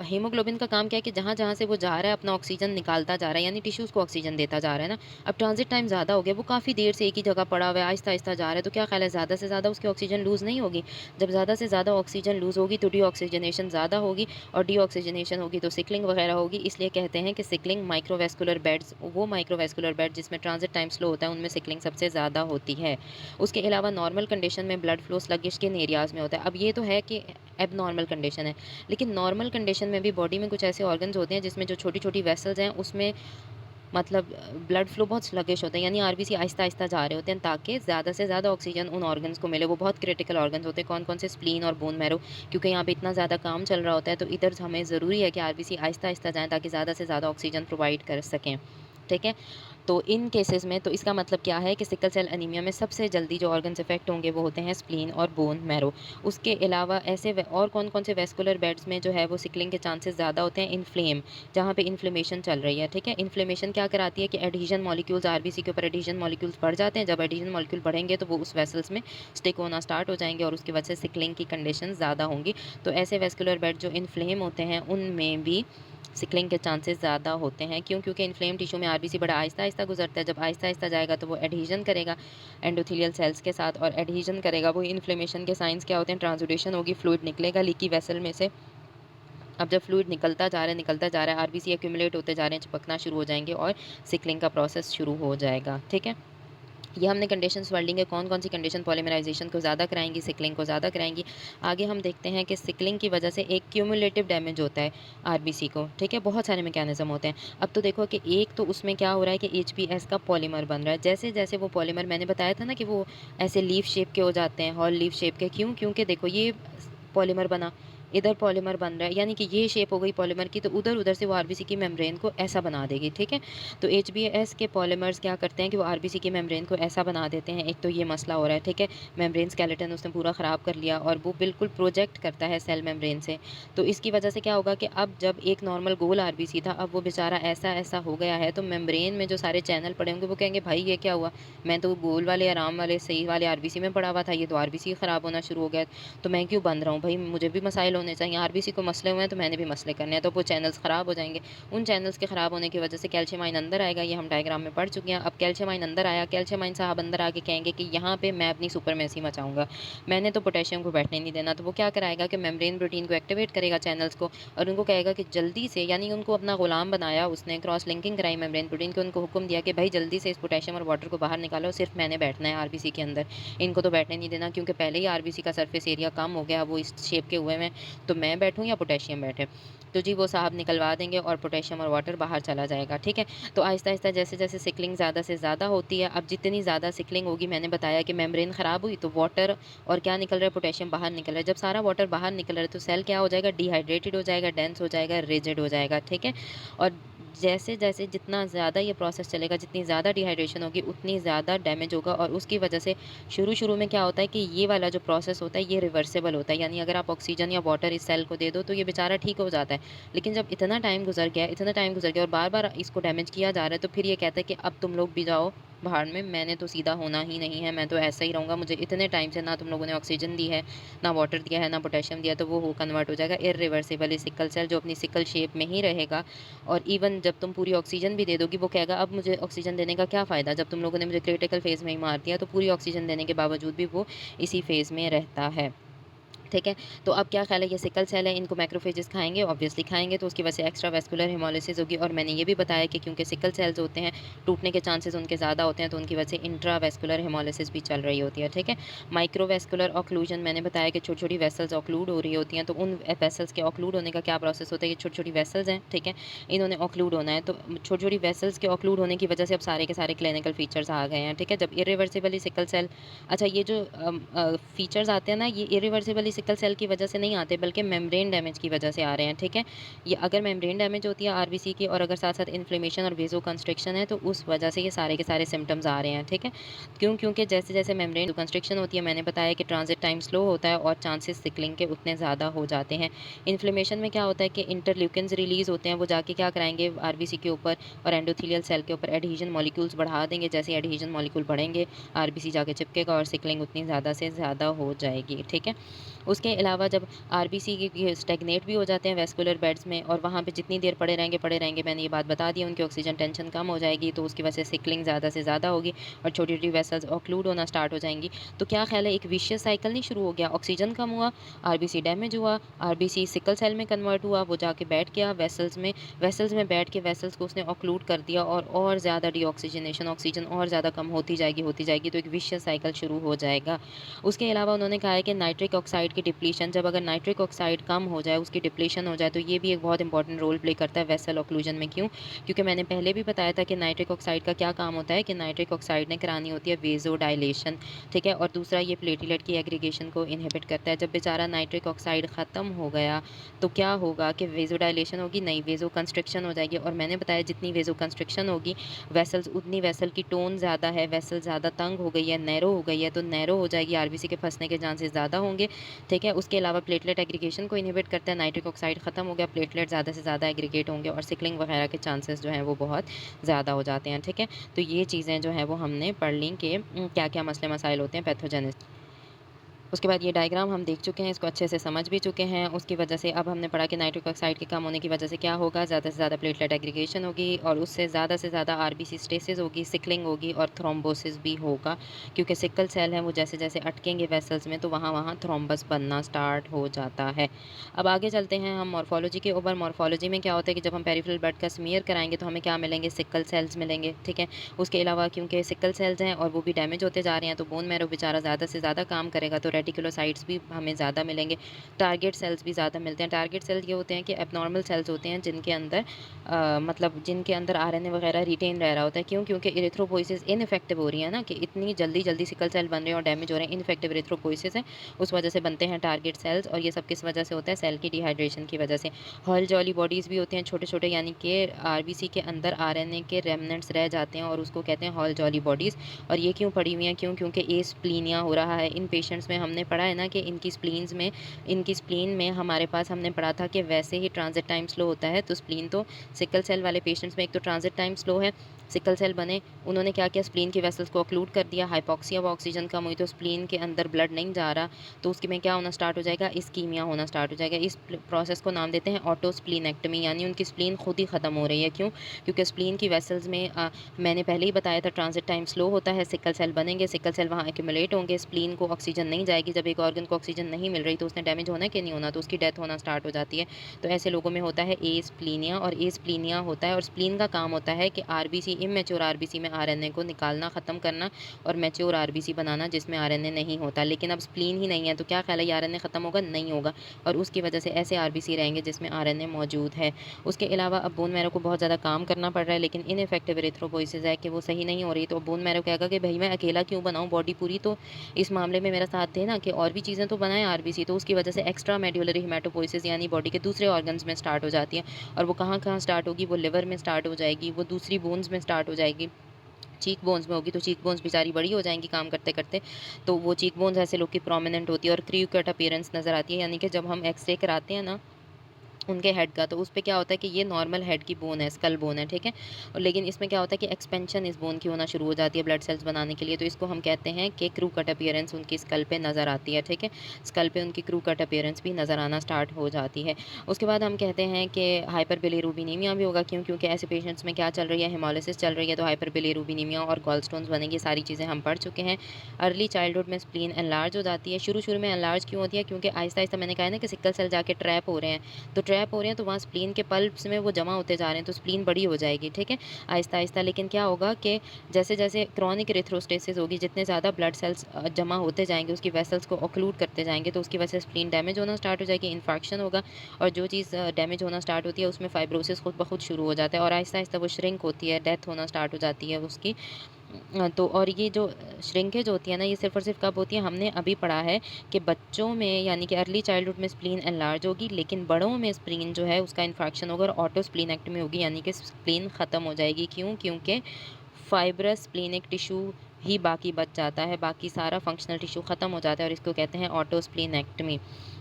हीमोग्लोबिन का काम क्या है कि जहाँ-जहाँ से वो जा रहा है अपना ऑक्सीजन निकालता जा रहा है, यानी टिश्यूज़ को ऑक्सीजन देता जा रहा है ना। अब ट्रांज़िट टाइम ज़्यादा हो गया, वो काफ़ी देर से एक ही जगह पड़ा हुआ है, आहिस्ता-आहिस्ता जा रहा है, तो क्या ख़्याल है ज़्यादा से ज़्यादा उसकी ऑक्सीजन लूज़ नहीं होगी? जब ज़्यादा से ज़्यादा ऑक्सीजन लूज़ होगी तो डीऑक्सीजनेशन ज़्यादा होगी, और डीऑक्सीजनेशन होगी तो सिकलिंग वगैरह होगी। इसलिए कहते हैं कि सिकलिंग माइक्रोवेस्कुलर बेड्स, वो माइक्रोवेस्कुलर बेड जिसमें ट्रांज़िट टाइम स्लो होता है, उनमें सिकलिंग सबसे ज़्यादा होती है। उसके अलावा नॉर्मल कंडीशन में ब्लड फ्लो स्लगिश किन एरियाज़ में होता है? अब ये तो है कि एबनॉर्मल कंडीशन है, लेकिन नॉर्मल कंडीशन में भी बॉडी में कुछ ऐसे ऑर्गन्स होते हैं जिसमें जो छोटी-छोटी वेसल्स हैं उसमें मतलब ब्लड फ्लो बहुत स्लगिश होता है, यानी आरबीसी आहिस्ता-आहिस्ता जा रहे होते हैं ताकि ज़्यादा से ज़्यादा ऑक्सीजन उन ऑर्गन्स को मिले। वो बहुत क्रिटिकल ऑर्गन्स होते हैं, कौन-कौन से, स्प्लीन और बोन मैरो, क्योंकि यहाँ पे इतना ज़्यादा काम चल रहा होता है, तो इधर हमें ज़रूरी है कि आरबीसी आहिस्ता-आहिस्ता जाएँ ताकि ज़्यादा से ज़्यादा ऑक्सीजन प्रोवाइड कर सकें। ठीक है? तो इन केसेस में तो इसका मतलब क्या है कि सिकल सेल एनीमिया में सबसे जल्दी जो ऑर्गन्स इफेक्ट होंगे वो होते हैं स्प्लीन और बोन मैरो। उसके अलावा ऐसे और कौन-कौन से वेस्कुलर बेड्स में जो है वो सिकलिंग के चांसेस ज़्यादा होते हैं, इन्फ्लेम, जहाँ पे इन्फ्लेमेशन चल रही है, ठीक है? इन्फ्लेमेशन क्या कराती है कि एडहेजन मॉलिक्यूल्स, आरबीसी के ऊपर एडहेजन मॉलिक्यूल्स बढ़ जाते हैं। जब एडहेजन मॉलिक्यूल बढ़ेंगे तो वो उस वेसल्स में स्टिक होना स्टार्ट हो जाएँगे और उसकी वजह से सिकलिंग की कंडीशन ज़्यादा होंगी। तो ऐसे वेस्कुलर बेड जो इन्फ्लेम होते हैं उनमें भी सिकलिंग के चांसेस ज़्यादा होते हैं। क्यों? क्योंकि इन्फ्लेम टिश्यू में आरबीसी बड़ा आहिस्ता-आहिस्ता गुजरता है। जब आहिस्ता-आहिस्ता जाएगा तो वो एडहेजन करेगा एंडोथेलियल सेल्स के साथ, और एडहेजन करेगा। वो इन्फ्लेमेशन के साइंस क्या होते हैं? ट्रांसुडेशन होगी, फ्लूइड निकलेगा लीकी वेसल में से। अब जब फ्लूइड निकलता जा रहा है, आरबीसी एक्यूमुलेट होते जा रहे हैं, चिपकना शुरू हो जाएँगे और सिकलिंग का प्रोसेस शुरू हो जाएगा। ठीक है? ये हमने कंडीशन वर्ल्डिंग है, कौन-कौन सी कंडीशन पॉलीमराइज़ेशन को ज़्यादा कराएँगी, सिकलिंग को ज़्यादा कराएँगी। आगे हम देखते हैं कि सिकलिंग की वजह से एक क्यूमुलेटिव डैमेज होता है आरबीसी को, ठीक है? बहुत सारे मैकेनिज़्म होते हैं। अब तो देखो कि एक तो उसमें क्या हो रहा है कि एचपीएस का पॉलीमर बन रहा है। जैसे-जैसे वो पॉलीमर, मैंने बताया था ना कि वो ऐसे लीफ शेप के हो जाते हैं, हॉल लीफ शेप के। क्यों? क्योंकि देखो ये पॉलीमर बना, इधर पॉलीमर बन रहा है, यानी कि ये शेप हो गई पॉलीमर की, तो उधर-उधर से वो आरबीसी की मेम्ब्रेन को ऐसा बना देगी, ठीक है? तो एचबीएस के पॉलीमर्स क्या करते हैं कि वो आरबीसी की मेम्ब्रेन को ऐसा बना देते हैं। एक तो ये मसला हो रहा है, ठीक है? मेम्ब्रेन स्केलेटन उसने पूरा ख़राब कर लिया और वो बिल्कुल प्रोजेक्ट करता है सेल मेम्ब्रेन से। तो इसकी वजह से क्या होगा कि अब जब एक नॉर्मल गोल आरबीसी था, अब वो बेचारा ऐसा-ऐसा हो गया है, तो मेम्ब्रेन में जो सारे चैनल पड़े होंगे वो कहेंगे भाई ये क्या हुआ? मैं तो गोल वाले, आराम वाले, सही वाले आरबीसी में पड़ा हुआ था, ये तो आरबीसी ख़राब होना शुरू हो गया, तो मैं क्यों बंध रहा हूँ? भई मुझे भी मसाइल होने चाहिए, आरबीसी को मसले हुए हैं तो मैंने भी मसले करने हैं, तो वो चैनल्स ख़राब हो जाएँगे। उन चैनल्स के ख़राब होने की वजह से कैल्शियम आयन अंदर आएगा, ये हम डायग्राम में पढ़ चुके हैं। अब कैल्शियम आयन अंदर आया, कैल्शियम आयन साहब अंदर आके कहेंगे कि यहाँ पे मैं अपनी सुपरमेसी मचाऊँगा, मैंने तो पोटेशियम को बैठने नहीं देना। तो वो क्या कराएगा कि मेम्ब्रेन प्रोटीन को एक्टिवेट करेगा, चैनल्स को, और उनको कहेगा कि जल्दी से, यानी उनको अपना गुलाम बनाया उसने, क्रॉस लिंकिंग कराई मेम्ब्रेन प्रोटीन को, उनको हुक्म दिया कि भाई जल्दी से इस पोटेशियम और वाटर को बाहर निकालो, सिर्फ मैंने बैठना है आरबीसी के अंदर, इनको तो बैठने नहीं देना, क्योंकि पहले ही आरबीसी का सरफेस एरिया कम हो गया, वो इस शेप के हुए हैं, तो मैं बैठूँ या पोटेशियम बैठे? तो जी वो साहब निकलवा देंगे और पोटेशियम और वाटर बाहर चला जाएगा, ठीक है? तो आहिस्ता-आहिस्ता जैसे-जैसे सिकलिंग ज़्यादा से ज़्यादा होती है, अब जितनी ज़्यादा सिकलिंग होगी, मैंने बताया कि मेम्ब्रेन ख़राब हुई तो वाटर और क्या निकल रहा है, पोटेशियम बाहर निकल रहा है। जब सारा वाटर बाहर निकल रहा है तो सेल क्या हो जाएगा, डिहाइड्रेटेड हो जाएगा, डेंस हो जाएगा, रिजिड हो जाएगा, ठीक है? और जैसे-जैसे जितना ज़्यादा ये प्रोसेस चलेगा, जितनी ज़्यादा डिहाइड्रेशन होगी, उतनी ज़्यादा डैमेज होगा और उसकी वजह से शुरू-शुरू में क्या होता है कि ये वाला जो प्रोसेस होता है, ये रिवर्सिबल होता है। यानी अगर आप ऑक्सीजन या वाटर इस सेल को दे दो, तो ये बेचारा ठीक हो जाता है। लेकिन जब इतना टाइम गुज़र गया और बार-बार इसको डैमेज किया जा रहा है, तो फिर ये कहता है कि अब तुम लोग भी जाओ भाड़ में, मैंने तो सीधा होना ही नहीं है, मैं तो ऐसा ही रहूँगा। मुझे इतने टाइम से ना तुम लोगों ने ऑक्सीजन दी है, ना वाटर दिया है, ना पोटेशियम दिया है, तो वो हो कन्वर्ट हो जाएगा इर्रिवर्सिबली सिकल सेल, जो अपनी सिकल शेप में ही रहेगा। और इवन जब तुम पूरी ऑक्सीजन भी दे दोगी, वो कहेगा अब मुझे ऑक्सीजन देने का क्या फ़ायदा, जब तुम लोगों ने मुझे क्रिटिकल फेज़ में ही मार दिया। तो पूरी ऑक्सीजन देने के बावजूद भी वो इसी फेज़ में रहता है। ठीक है? तो अब क्या ख़्याल है, ये सिकल सेल है, इनको मैक्रोफेजेस खाएँगे, ऑब्वियसली खाएँगे, तो उसकी वजह से एक्स्ट्रा वैस्कुलर हेमोलिसिस होगी। और मैंने ये भी बताया कि क्योंकि सिकल सेल्स होते हैं, टूटने के चांसेस उनके ज़्यादा होते हैं, तो उनकी वजह से इंट्रावैस्कुलर हेमोलिसिस भी चल रही होती है। ठीक है? माइक्रोवैस्कुलर ऑक्लूजन, मैंने बताया कि छोटी-छोटी वेसल्स ऑक्लूड हो रही होती हैं, तो उन वेसल्स के ऑक्लूड होने का क्या प्रोसेस होता है, ये छोटी-छोटी वेसल्स हैं, ठीक है? इन्होंने ऑक्लूड होना है, तो छोटी-छोटी वेसल्स के ऑक्लूड होने की वजह से अब सारे के सारे क्लिनिकल फीचर्स आ गए हैं। ठीक है? जब इर्रिवर्सिबली सिकल सेल, अच्छा ये जो फीचर्स आते हैं ना, ये इरिवर्सिबली सिकल सेल की वजह से नहीं आते, बल्कि मेम्ब्रेन डैमेज की वजह से आ रहे हैं। ठीक है? ये अगर मेम्ब्रेन डैमेज होती है आरबीसी की, और अगर साथ-साथ इन्फ्लेमेशन और वेज़ो कंस्ट्रिक्शन है, तो उस वजह से ये सारे के सारे सिम्पटम्स आ रहे हैं। ठीक है? क्यों? क्योंकि जैसे-जैसे मेम्ब्रेन कंस्ट्रिक्शन होती है, मैंने बताया कि ट्रांजिट टाइम स्लो होता है और चांसेस सिकलिंग के उतने ज़्यादा हो जाते हैं। इन्फ्लेमेशन में क्या होता है कि इंटरल्यूकिन्स रिलीज़ होते हैं, वो जाके क्या कराएँगे आरबीसी के ऊपर और एंडोथेलियल सेल के ऊपर एडहेजन मॉलिक्यूल्स बढ़ा देंगे। जैसे एडहेजन मॉलिक्यूल बढ़ेंगे, आरबीसी जाके चिपकेगा और सिकलिंग उतनी ज़्यादा से ज़्यादा हो जाएगी। ठीक है? उसके अलावा जब आरबीसी ये स्टैग्नेट भी हो जाते हैं वैस्कुलर बेड्स में, और वहाँ पे जितनी देर पड़े रहेंगे, मैंने ये बात बता दी है, उनकी ऑक्सीजन टेंशन कम हो जाएगी, तो उसकी वजह से सिकलिंग ज़्यादा से ज़्यादा होगी और छोटी-छोटी वेसल्स ऑक्लूड होना स्टार्ट हो जाएँगी। तो क्या ख़्याल है, एक विशियस साइकिल नहीं शुरू हो गया? ऑक्सीजन कम हुआ, आरबीसी डैमेज हुआ, आरबीसी सिकल सेल में कन्वर्ट हुआ, वो जाके बैठ गया वेसल्स में बैठ के वेसल्स को उसने ऑक्लूड कर दिया, और ज़्यादा डीऑक्सीजनेशन, ऑक्सीजन और ज़्यादा कम होती जाएगी, तो एक विशियस साइकिल शुरू हो जाएगा। उसके अलावा उन्होंने कहा है कि नाइट्रिक ऑक्साइड की डिप्लीशन, जब अगर नाइट्रिक ऑक्साइड कम हो जाए, उसकी डिप्लीशन हो जाए, तो ये भी एक बहुत इंपॉर्टेंट रोल प्ले करता है वेसल ऑक्लूजन में। क्यों? क्योंकि मैंने पहले भी बताया था कि नाइट्रिक ऑक्साइड का क्या काम होता है, कि नाइट्रिक ऑक्साइड ने करानी होती है वेज़ोडाइलेशन। ठीक है? और दूसरा, ये प्लेटलेट की एग्रीगेशन को इनहिबिट करता है। जब बेचारा नाइट्रिक ऑक्साइड ख़त्म हो गया, तो क्या होगा कि वेज़ोडाइलेशन होगी नहीं, वेज़ो कंस्ट्रिक्शन हो जाएगी। और मैंने बताया जितनी वेज़ो कंस्ट्रिक्शन होगी, उतनी वेसल की टोन ज़्यादा है, वेसल ज़्यादा तंग हो गई है, नैरो हो गई है, तो नैरो हो जाएगी, आरबीसी के फँसने के चांसेस ज़्यादा होंगे। ठीक है? उसके अलावा प्लेटलेट एग्रीगेशन को इनहिबिट करता है, नाइट्रिक ऑक्साइड खत्म हो गया, प्लेटलेट ज़्यादा से ज़्यादा एग्रीगेट होंगे और सिकलिंग वगैरह के चांसेस जो हैं वो बहुत ज़्यादा हो जाते हैं। ठीक है? तो ये चीज़ें जो हैं वो हमने पढ़ ली कि क्या-क्या मसले मसाइल होते हैं पैथोजेनिस। उसके बाद ये डायग्राम हम देख चुके हैं, इसको अच्छे से समझ भी चुके हैं। उसकी वजह से अब हमने पढ़ा कि नाइट्रिक ऑक्साइड के कम होने की वजह से क्या होगा, ज़्यादा से ज़्यादा प्लेटलेट एग्रीगेशन होगी और उससे ज़्यादा से ज़्यादा आरबीसी स्टेसिस होगी, सिकलिंग होगी और थ्रोम्बोसिस भी होगा। क्योंकि सिकल सेल है, वो जैसे-जैसे अटकेंगे वेसल्स में, तो वहाँ-वहाँ थ्रोम्बस बनना स्टार्ट हो जाता है। अब आगे चलते हैं हम मॉर्फोलॉजी के ऊपर। मॉर्फोलॉजी में क्या होता है कि जब हम पेरिफेरल ब्लड का स्मीयर कराएँगे, तो हमें क्या मिलेंगे, सिकल सेल्स मिलेंगे। ठीक है? उसके अलावा क्योंकि सिकल सेल्स हैं और वो भी डैमेज होते जा रहे हैं, तो बोन मैरो बेचारा ज़्यादा से ज़्यादा काम करेगा, तो रेटिकुलोसाइट्स भी हमें ज़्यादा मिलेंगे, टारगेट सेल्स भी ज़्यादा मिलते हैं। टारगेट सेल्स ये होते हैं कि एब्नॉर्मल सेल्स होते हैं, जिनके अंदर मतलब जिनके अंदर आरएनए वगैरह रिटेन रह रहा होता है। क्यों? क्योंकि इरिथ्रोपोइसिस इनइफेक्टिव हो रही है ना, कि इतनी जल्दी-जल्दी सिकल सेल बन रहे हैं और डैमेज हो रहे हैं, इनइफेक्टिव इरिथ्रोपोइसिस है, उस वजह से बनते हैं टारगेट सेल्स। और ये सब किस वजह से होता है, सेल की डिहाइड्रेशन की वजह से। हॉल जॉली बॉडीज़ भी होते हैं छोटे-छोटे, यानी कि आरबीसी के अंदर आरएनए के रेमनेंट्स रह जाते हैं और उसको कहते हैं हॉल जॉली बॉडीज़। और ये क्यों पड़ी हुई हैं? क्यों? क्योंकि एस्प्लीनिया हो रहा है इन पेशेंट्स में। हमने पढ़ा है ना कि इनकी स्प्लीन में हमारे पास हमने पढ़ा था कि वैसे ही ट्रांजिट टाइम स्लो होता है, तो स्प्लीन तो सिकल सेल वाले पेशेंट्स में एक तो ट्रांजिट टाइम स्लो है, सिकल सेल बने, उन्होंने क्या किया, स्प्लीन की वेसल्स को ऑक्लूड कर दिया, हाइपॉक्सिया व ऑक्सीजन कम हुई, तो स्प्लीन के अंदर ब्लड नहीं जा रहा, तो उसके में क्या होना स्टार्ट हो जाएगा, इस्कीमिया होना स्टार्ट हो जाएगा। इस प्रोसेस को नाम देते हैं ऑटोस्प्लीनेक्टमी, यानी उनकी स्प्लीन खुद ही ख़त्म हो रही है। क्यों? क्योंकि स्प्लीन की वेसल्स में मैंने पहले ही बताया था, ट्रांजिट टाइम स्लो होता है, सिकल सेल बनेंगे, सिकल सेल वहाँ एक्यूमुलेट होंगे, स्प्लीन को ऑक्सीजन नहीं जाएगी, जब एक ऑर्गन को ऑक्सीजन नहीं मिल रही, तो उसने डैमेज होना है कि नहीं होना, तो उसकी डेथ होना स्टार्ट हो जाती है। तो ऐसे लोगों में होता है एस्प्लीनिया, और एस्प्लीनिया होता है, और स्प्लीन का काम होता है कि आरबीसी इमैच्योर आरबीसी में आरएनए को निकालना, ख़त्म करना और मैच्योर आरबीसी बनाना जिसमें आरएनए नहीं होता। लेकिन अब स्प्लीन ही नहीं है तो क्या ख्याल है, ये आरएनए ख़त्म होगा? नहीं होगा, और उसकी वजह से ऐसे आरबीसी रहेंगे जिसमें आरएनए मौजूद है। उसके अलावा अब बोन मैरो को बहुत ज़्यादा काम करना पड़ रहा है, लेकिन इनइफेक्टिव एरिथ्रोपोइसिस है कि वो सही नहीं हो रही, तो बोन मैरो कहेगा कि भई मैं अकेला क्यों बनाऊँ, बॉडी पूरी तो इस मामले में मेरा साथ दे ना, कि और भी चीज़ें तो बनाएँ आरबीसी। तो उसकी वजह से एक्स्ट्रा मेड्यूलरी हेमाटोपोइसिस यानी बॉडी के दूसरे ऑर्गन्स में स्टार्ट हो जाती है, और वो कहाँ-कहाँ स्टार्ट होगी, वो लिवर में स्टार्ट हो जाएगी, वो दूसरी बोन्स में स्टार्ट हो जाएगी। चीक बोन्स में होगी, तो चीक बोन्स बेचारी बड़ी हो जाएँगी काम करते-करते, तो वो चीक बोन्स ऐसे लोग की प्रोमिनेंट होती है और क्रीव कट अपीयरेंस नज़र आती है, यानी कि जब हम एक्स-रे कराते हैं ना उनके हेड का, तो उस पे क्या होता है कि ये नॉर्मल हेड की बोन है, स्कल बोन है, ठीक है? और लेकिन इसमें क्या होता है कि एक्सपेंशन इस बोन की होना शुरू हो जाती है ब्लड सेल्स बनाने के लिए, तो इसको हम कहते हैं कि क्रू कट अपीयरेंस उनकी स्कल पे नज़र आती है, ठीक है? स्कल पे उनकी क्रू कट अपीयरेंस भी नज़र आना स्टार्ट हो जाती है। उसके बाद हम कहते हैं कि हाइपरबिलिरुबिनीमिया भी होगा, क्यों? क्योंकि ऐसे पेशेंट्स में क्या चल रही है, हेमोलिसिस चल रही है, तो हाइपरबिलिरुबिनीमिया और गॉलस्टोन्स बनेंगी, सारी चीज़ें हम पढ़ चुके हैं। अर्ली चाइल्डहुड में स्प्लीन एनलार्ज हो जाती है, शुरू-शुरू में एनलार्ज क्यों होती है? क्योंकि आहिस्ता-आहिस्ता मैंने कहा है ना कि सिकल सेल जाके ट्रैप हो रहे हैं, तो ट्रैप हो रहे हैं तो वहाँ स्प्लीन के पल्प्स में वो जमा होते जा रहे हैं, तो स्प्लीन बड़ी हो जाएगी, ठीक है? आहिस्ता-आहिस्ता, लेकिन क्या होगा कि जैसे-जैसे क्रॉनिक एरिथ्रोस्टेसिस होगी, जितने ज़्यादा ब्लड सेल्स जमा होते जाएँगे, उसकी वेसल्स को ऑक्लूड करते जाएँगे, तो उसकी वजह से स्प्लीन डैमेज होना स्टार्ट हो जाएगी, इन्फेक्शन होगा, और जो चीज़ डैमेज होना स्टार्ट होती है, उसमें फाइब्रोसिस खुद ब खुद शुरू हो जाता है, और आहिस्ता-आहिस्ता वो श्रिंक होती है, डेथ होना स्टार्ट हो जाती है उसकी। तो और ये जो श्रिंकेज होती है ना, ये सिर्फ़ और सिर्फ़ कब होती है? हमने अभी पढ़ा है कि बच्चों में यानी कि अर्ली चाइल्डहुड में स्प्लीन एनलार्ज होगी, लेकिन बड़ों में स्प्लीन जो है उसका इन्फेक्शन होगा और ऑटो स्प्लीनेक्टमी होगी, यानी कि स्प्लीन ख़त्म हो जाएगी। क्यों? क्योंकि फाइब्रस स्प्लीनिक टिश्यू ही बाकी बच जाता है, बाकी सारा फंक्शनल टिश्यू ख़त्म हो जाता है, और इसको कहते हैं ऑटो स्प्लीनेक्टमी।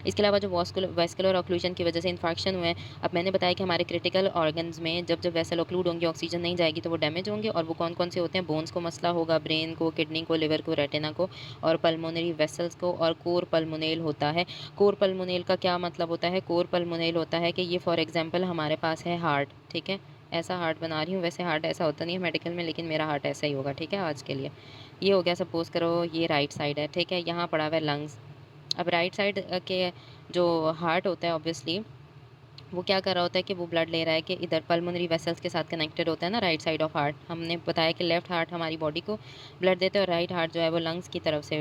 इसके अलावा जो वेस्कुलर ऑक्लूजन की वजह से इन्फेक्शन हुए हैं, अब मैंने बताया कि हमारे क्रिटिकल ऑर्गन्स में जब वेसल ऑक्लूड होंगे, ऑक्सीजन नहीं जाएगी तो वो डैमेज होंगे, और वो कौन-कौन से होते हैं? बोन्स को मसला होगा, ब्रेन को, किडनी को, लिवर को, रेटिना को, और पल्मोनरी वेसल्स को, और कोर पल्मोनेल होता है। कोर पल्मोनेल का क्या मतलब होता है? कोर पल्मोनेल होता है कि ये फॉर एग्ज़ाम्पल हमारे पास है हार्ट, ठीक है? ऐसा हार्ट बना रही हूँ, वैसे हार्ट ऐसा होता नहीं है मेडिकल में, लेकिन मेरा हार्ट ऐसा ही होगा, ठीक है, आज के लिए। ये हो गया, सपोज़ करो ये राइट साइड है, ठीक है? यहाँ पड़ा हुआ है लंग्स। अब राइट साइड के जो हार्ट होता है ऑब्वियसली वो क्या कर रहा होता है कि वो ब्लड ले रहा है कि इधर पल्मोनरी वेसल्स के साथ कनेक्टेड होता है ना, राइट साइड ऑफ हार्ट। हमने बताया कि लेफ्ट हार्ट हमारी बॉडी को ब्लड देता है, और राइट हार्ट जो है वो लंग्स की तरफ से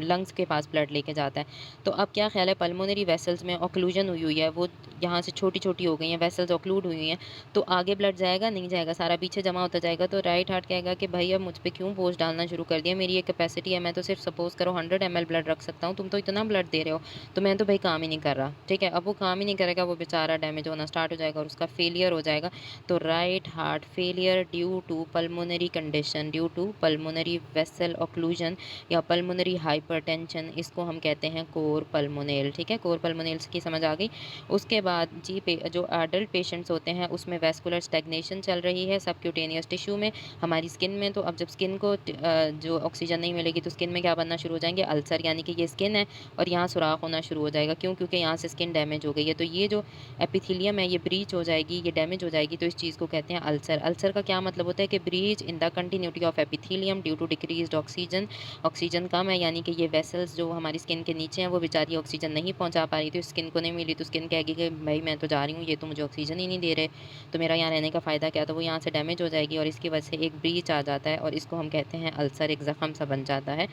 लंग्स के पास ब्लड लेके जाता है। तो अब क्या ख्याल है, पल्मोनरी वेसल्स में ऑक्लूजन हुई हुई है, वो यहाँ से छोटी-छोटी हो गई हैं, वेसल्स ऑक्लूड हुई हुई हैं, तो आगे ब्लड जाएगा? नहीं जाएगा, सारा पीछे जमा होता जाएगा। तो राइट हार्ट कहेगा कि भई अब मुझ पे क्यों बोझ डालना शुरू कर दिया, मेरी ये कैपेसिटी है, मैं तो सिर्फ सपोज़ करो 100 ml ब्लड रख सकता हूँ, तुम तो इतना ब्लड दे रहे हो, तो मैं तो भई काम ही नहीं कर रहा, ठीक है? अब वो काम ही नहीं करेगा, वो बेचारा डैमेज होना स्टार्ट हो जाएगा और उसका फेलियर हो जाएगा। तो right heart failure due to pulmonary condition, due to pulmonary vessel occlusion या पल्मोनरी हाइपरटेंशन, इसको हम कहते हैं कोर पल्मोनेल, ठीक है? कोर पल्मोनेल की समझ आ गई। उसके बाद जो एडल्ट पेशेंट्स होते हैं उसमें वेस्कुलर स्टैग्नेशन चल रही है सबक्यूटेनियस टिश्यू में, हमारी स्किन में। तो अब जब स्किन को जो ऑक्सीजन नहीं मिलेगी तो स्किन में क्या बनना शुरू हो जाएंगे? अल्सर, यानी कि ये स्किन है और यहाँ सुराख होना शुरू हो जाएगा। क्यों? क्योंकि यहाँ से स्किन डैमेज हो गई है। तो ये जो एपिथेलियम है ये ब्रीच हो जाएगी, ये डैमेज हो जाएगी, तो इस चीज़ को कहते हैं अल्सर। अल्सर का क्या मतलब होता है कि breach in the continuity of epithelium due to decreased oxygen. Oxygen कम है, यानी कि ये वेसल्स जो हमारी स्किन के नीचे हैं वो बेचारी ऑक्सीजन नहीं पहुँचा पा रही थी, स्किन को नहीं मिली, तो स्किन कहेगी कि भाई मैं तो जा रही हूँ, ये तो मुझे ऑक्सीजन ही नहीं दे रहे, तो मेरा यहाँ रहने का फ़ायदा क्या? तो वो यहाँ से डैमेज हो जाएगी और इसकी वजह से एक ब्रीच आ जाता है और इसको हम कहते हैं अल्सर, एक ज़ख़म सा बन जाता है।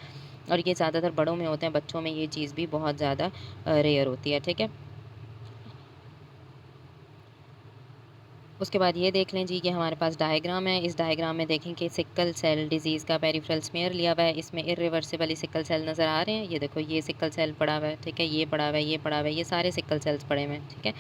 और ये ज़्यादातर बड़ों में होते हैं, बच्चों में ये चीज़ भी बहुत ज़्यादा रेयर होती है, ठीक है? उसके बाद ये देख लें जी कि हमारे पास डायग्राम है। इस डायग्राम में देखें कि सिकल सेल डिज़ीज़ का पेरिफेरल स्मीयर लिया हुआ है। इसमें इर्रिवर्सिबली सिकल सेल नज़र आ रहे हैं। ये देखो, ये सिकल सेल पड़ा हुआ है, ठीक है? ये पड़ा हुआ है, ये पड़ा हुआ है, ये सारे सिकल सेल्स पड़े हुए हैं, ठीक है?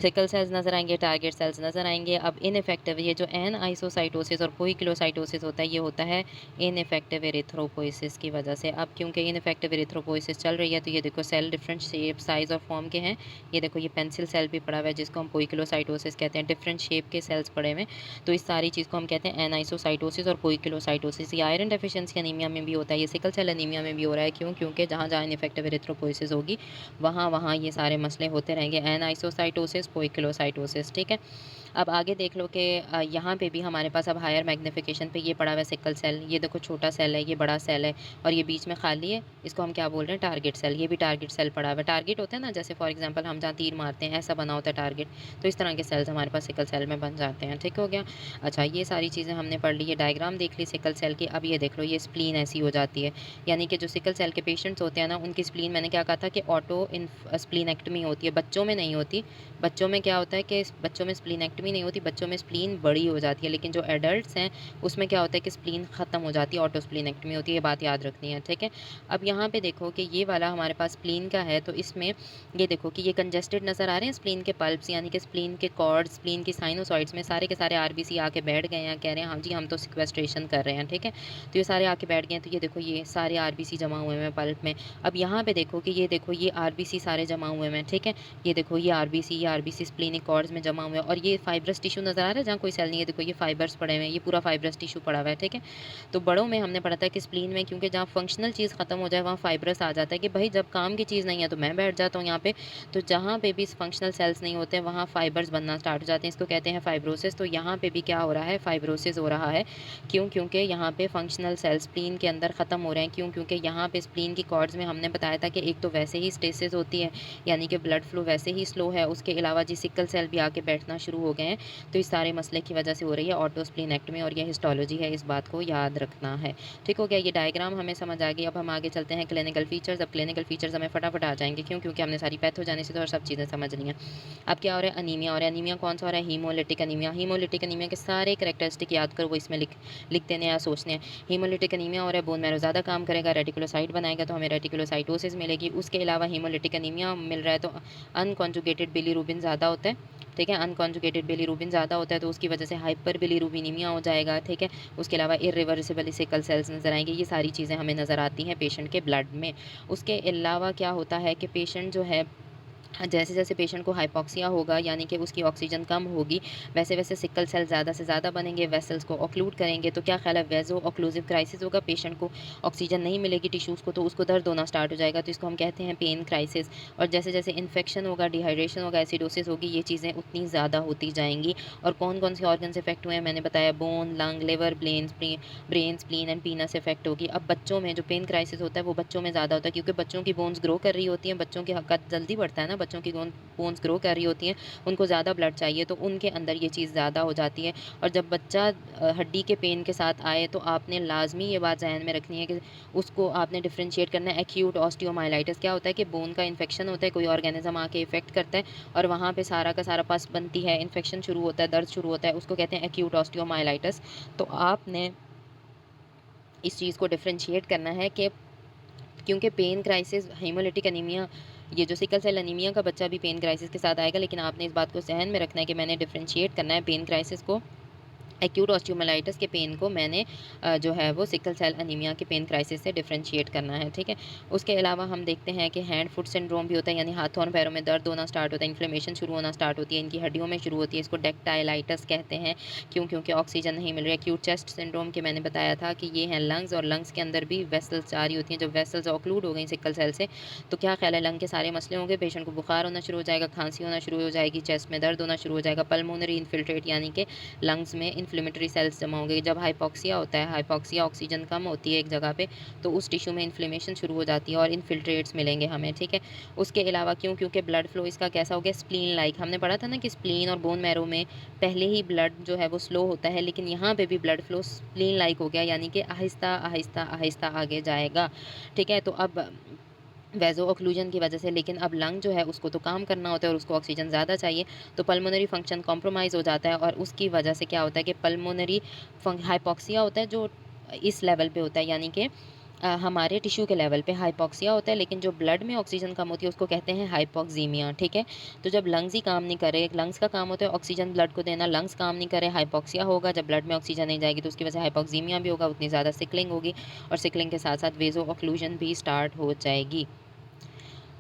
सिकल सेल्स नज़र आएँगे, टारगेट सेल्स नज़र आएँगे। अब इनइफेक्टिव, ये जो एन आइसोसाइटोसिस और पोइकिलोसाइटोसिस होता है, ये होता है इनइफेक्टिव एरिथ्रोपोइसिस की वजह से। अब क्योंकि इनइफेक्टिव एरिथ्रोपोइसिस चल रही है, तो ये देखो सेल डिफरेंट शेप, साइज़ और फॉर्म के हैं। ये देखो, ये पेंसिल सेल भी पड़ा हुआ है जिसको हम पोइकिलोसाइटोसिस कहते हैं, डिफरेंट शेप के सेल्स पड़े हुए हैं। तो इस सारी चीज़ को हम कहते हैं एनाइसोसाइटोसिस और पोइकिलोसाइटोसिस। ये आयरन डेफिशिएंसी एनीमिया में भी होता है, ये सिकल सेल एनीमिया में भी हो रहा है। क्यों? क्योंकि जहाँ-जहाँ इनइफेक्टिव एरिथ्रोपोइसिस होगी, वहाँ-वहाँ ये सारे मसले होते रहेंगे, एनाइसोसाइटोसिस, पोइकिलोसाइटोसिस, ठीक है? अब आगे देख लो कि यहाँ पे भी हमारे पास अब हायर मैग्नीफिकेशन पे ये पड़ा हुआ है सिकल सेल। ये देखो छोटा सेल है, ये बड़ा सेल है और ये बीच में खाली है। इसको हम क्या बोल रहे हैं? Target cell. ये भी टारगेट सेल पड़ा हुआ है। टारगेट होता है ना, जैसे फॉर एग्जांपल हम जहाँ तीर मारते हैं ऐसा बना होता है टारगेट। तो इस तरह के सेल्स हमारे पास सिकल सेल में बन जाते हैं। ठीक हो गया? अच्छा, ये सारी चीज़ें हमने पढ़ ली। ये डायग्राम देख ली सिकल सेल की। अब ये देख लो, ये स्प्लीन ऐसी हो जाती है। यानी कि जो सिकल सेल के पेशेंट्स होते हैं ना, उनकी स्प्लीन, मैंने क्या कहा था कि ऑटो स्प्लीनेक्टमी होती है। बच्चों में नहीं होती। बच्चों में क्या होता है कि बच्चों में स्प्लीनेक्टमी नहीं होती, बच्चों में स्प्लीन बड़ी हो जाती है। लेकिन जो एडल्ट्स हैं उसमें क्या होता है कि स्प्लीन ख़त्म हो जाती है, ऑटो स्प्लीनेक्टमी होती है। ये बात याद रखनी है, ठीक है? अब यहाँ पे देखो कि ये वाला हमारे पास स्प्लीन का है, तो इसमें ये देखो कि ये कंजेस्टेड नज़र आ रहे हैं स्प्लीन के पल्प्स, यानी कि स्प्लीन के कॉर्ड्स, स्प्लीन की साइनोसॉइड्स में सारे के सारे आरबीसी आके बैठ गए हैं। कह रहे हैं हाँ जी हम तो सिक्वेस्ट्रेशन कर रहे हैं, ठीक है? तो ये सारे आके बैठ गए हैं। तो ये देखो ये सारे आरबीसी जमा हुए हैं पल्प में। अब यहाँ पे देखो कि ये देखो ये आरबीसी सारे जमा हुए हैं, ठीक है? ये देखो ये आरबीसी स्प्लीनिक कॉर्ड्स में जमा हुए हैं और ये फाइब्रस टिश्यू नज़र आ रहा है जहाँ कोई सेल नहीं है। देखो ये फाइबर्स पड़े हुए हैं, ये पूरा फाइब्रस टिश्यू पड़ा हुआ है, ठीक है? तो बड़ों में हमने पढ़ा था कि स्प्लीन में क्योंकि जहाँ फंक्शनल चीज़ खत्म हो जाए वहाँ फाइब्रस आ जाता है कि भाई जब काम की चीज़ नहीं है तो मैं बैठ जाता हूँ यहाँ पे। तो जहाँ पे भी फंक्शनल सेल्स नहीं होते वहाँ फाइबर्स बनना स्टार्ट हो जाते हैं, इसको कहते हैं फाइब्रोसिस। तो यहाँ पे भी क्या हो रहा है? फाइब्रोसिस हो रहा है। क्यों? क्योंकि यहाँ पे फंक्शनल सेल्स स्प्लीन के अंदर ख़त्म हो रहे हैं। क्यों? क्योंकि यहाँ पे स्प्लीन की कॉर्ड्स में हमने बताया था कि एक तो वैसे ही स्टेसिस होती है, यानी कि ब्लड फ्लो वैसे ही स्लो है, उसके अलावा जी सिकल सेल भी आके बैठना शुरू हो गए हैं। तो इस सारे मसले की वजह से हो रही है ऑटोस्प्लीनेक्टमी और ये हिस्टोलॉजी है, इस बात को याद रखना है। ठीक हो गया? ये डायग्राम हमें समझ आ गई। अब हम आगे चलते हैं क्लिनिकल फीचर्स। अब क्लिनिकल फीचर्स हमें फटाफट आ जाएंगे। क्यों? क्योंकि हमने सारी पैथोजेनेसिस और सब चीज़ें समझ ली हैं। अब क्या हो रहा है? अनीमिया। और अनीमिया कौन सा हो रहा है? Haemolytic anaemia. हीमोलिटिक अनीमिया के सारे कैरेक्टरिस्टिक याद करो, वो इसमें लिख देने या सोचने हैं। हीमोलिटिक अनीमिया हो रहा है, बोन मैरो ज़्यादा काम करेगा, रेटिकुलोसाइट बनाएगा तो हमें रेटिकुलोसाइटोसिस मिलेगी। उसके अलावा हीमोलिटिक अनीमिया मिल रहा है तो अनकॉन्जुगेटेड बिलीरुबिन ज़्यादा होता है, ठीक है? अनकॉन्जुगेटेड बिलीरुबिन ज़्यादा होता है तो उसकी वजह से हाइपर बिलीरुबिनीमिया हो जाएगा, ठीक है? उसके अलावा इर्रिवर्सिबल सिकल सेल्स नज़र आएंगे। ये सारी चीज़ें हमें नज़र आती हैं पेशेंट के ब्लड में। उसके अलावा क्या होता है कि पेशेंट जो है, हाँ, जैसे-जैसे पेशेंट को हाइपॉक्सिया होगा यानी कि उसकी ऑक्सीजन कम होगी, वैसे-वैसे सिकल सेल ज़्यादा से ज़्यादा बनेंगे, वेसल्स को ऑक्लूड करेंगे। तो क्या ख़्याल है? वेज़ो ऑक्लूसिव क्राइसिस होगा, पेशेंट को ऑक्सीजन नहीं मिलेगी टिश्यूज़ को तो उसको दर्द होना स्टार्ट हो जाएगा, तो इसको हम कहते हैं पेन क्राइसिस। और जैसे-जैसे इन्फेक्शन होगा, डिहाइड्रेशन होगा, एसिडोसिस होगी, ये चीज़ें उतनी ज़्यादा होती जाएँगी। और कौन-कौन से ऑर्गन्स इफ़ेक्ट हुए हैं मैंने बताया, bone, lung, liver, brain, spleen and पीनस effect होगी। अब बच्चों में जो पेन क्राइसिस होता है वो बच्चों में ज़्यादा होता है क्योंकि बच्चों की बोन्स ग्रो कर रही होती हैं, बच्चों की कद जल्दी बढ़ता है ना, बच्चों की बोन्स ग्रो कर रही होती हैं, उनको ज़्यादा ब्लड चाहिए तो उनके अंदर ये चीज़ ज़्यादा हो जाती है। और जब बच्चा हड्डी के पेन के साथ आए तो आपने लाज़मी ये बात ज़हन में रखनी है कि उसको आपने डिफरेंशिएट करना है। एक्यूट ऑस्टियोमाइलाइटिस क्या होता है कि बोन का इन्फेक्शन होता है, कोई ऑर्गेनिज्म आके इफ़ेक्ट करता है और वहाँ पे सारा का सारा पस बनती है, इन्फेक्शन शुरू होता है, दर्द शुरू होता है, उसको कहते हैं एक्यूट ऑस्टियोमाइलाइटिस। तो आपने इस चीज़ को डिफरेंशिएट करना है कि क्योंकि पेन क्राइसिस हीमोलिटिक एनीमिया, ये जो सिकल सेल एनीमिया का बच्चा भी पेन क्राइसिस के साथ आएगा, लेकिन आपने इस बात को ज़हन में रखना है कि मैंने डिफरेंशिएट करना है पेन क्राइसिस को, एक्यूट ऑस्टियोमाइलाइटिस के पेन को मैंने जो है वो सिकल सेल एनीमिया के पेन क्राइसिस से डिफरेंशिएट करना है, ठीक है? उसके अलावा हम देखते हैं कि हैंड फुट सिंड्रोम भी होता है, यानी हाथों और पैरों में दर्द होना स्टार्ट होता है, इन्फ्लेमेशन शुरू होना स्टार्ट होती है, इनकी हड्डियों में शुरू होती है, इसको डेक्टाइलाइटिस कहते हैं। क्यों? क्योंकि ऑक्सीजन नहीं मिल रही है। एक्यूट चेस्ट सिंड्रोम के मैंने बताया था कि ये हैं लंग्स, और लंग्स के अंदर भी वेसल्स जा रही होती हैं। जब वेसल्स ऑक्लूड हो गई सिकल सेल से तो क्या ख्याल है? लंग के सारे मसले होंगे, पेशेंट को बुखार होना शुरू हो जाएगा, खांसी होना शुरू हो जाएगी, चेस्ट में दर्द होना शुरू हो जाएगा, पल्मोनरी इन्फिल्ट्रेट यानी कि लंग्स में इन्फ्लेमेटरी सेल्स जमा होंगे। जब हाइपॉक्सिया होता है, हाइपॉक्सिया ऑक्सीजन कम होती है एक जगह पे, तो उस टिश्यू में इन्फ्लेमेशन शुरू हो जाती है और इन्फिल्ट्रेट्स मिलेंगे हमें, ठीक है? उसके अलावा क्यों? क्योंकि ब्लड फ्लो इसका कैसा हो गया? Spleen like. हमने पढ़ा था ना कि स्प्लीन और बोन मैरो में पहले ही ब्लड जो है वो स्लो होता है, लेकिन यहाँ पे भी ब्लड फ्लो स्प्लीन लाइक हो गया, यानी कि आहिस्ता आहिस्ता आहिस्ता आगे जाएगा, ठीक है? तो अब वैज़ो ऑक्लूजन की वजह से, लेकिन अब लंग जो है उसको तो काम करना होता है और उसको ऑक्सीजन ज़्यादा चाहिए, तो पल्मोनरी फंक्शन कॉम्प्रोमाइज़ हो जाता है और उसकी वजह से क्या होता है कि पल्मोनरी हाइपॉक्सिया होता है जो इस लेवल पे होता है, यानी कि हमारे टिश्यू के लेवल पे हाइपॉक्सिया होता है, लेकिन जो ब्लड में ऑक्सीजन कम होती है उसको कहते हैं हाइपॉक्सीमिया, ठीक है? तो जब लंग्स ही काम नहीं करे, लंग्स का काम होता है ऑक्सीजन ब्लड को देना, लंग्स काम नहीं करे, हाइपॉक्सिया होगा, जब ब्लड में ऑक्सीजन नहीं जाएगी तो उसकी वजह से हाइपॉक्सीमिया भी होगा, उतनी ज़्यादा सिकलिंग होगी और सिकलिंग के साथ साथ वेज़ो ऑक्लूजन भी स्टार्ट हो जाएगी।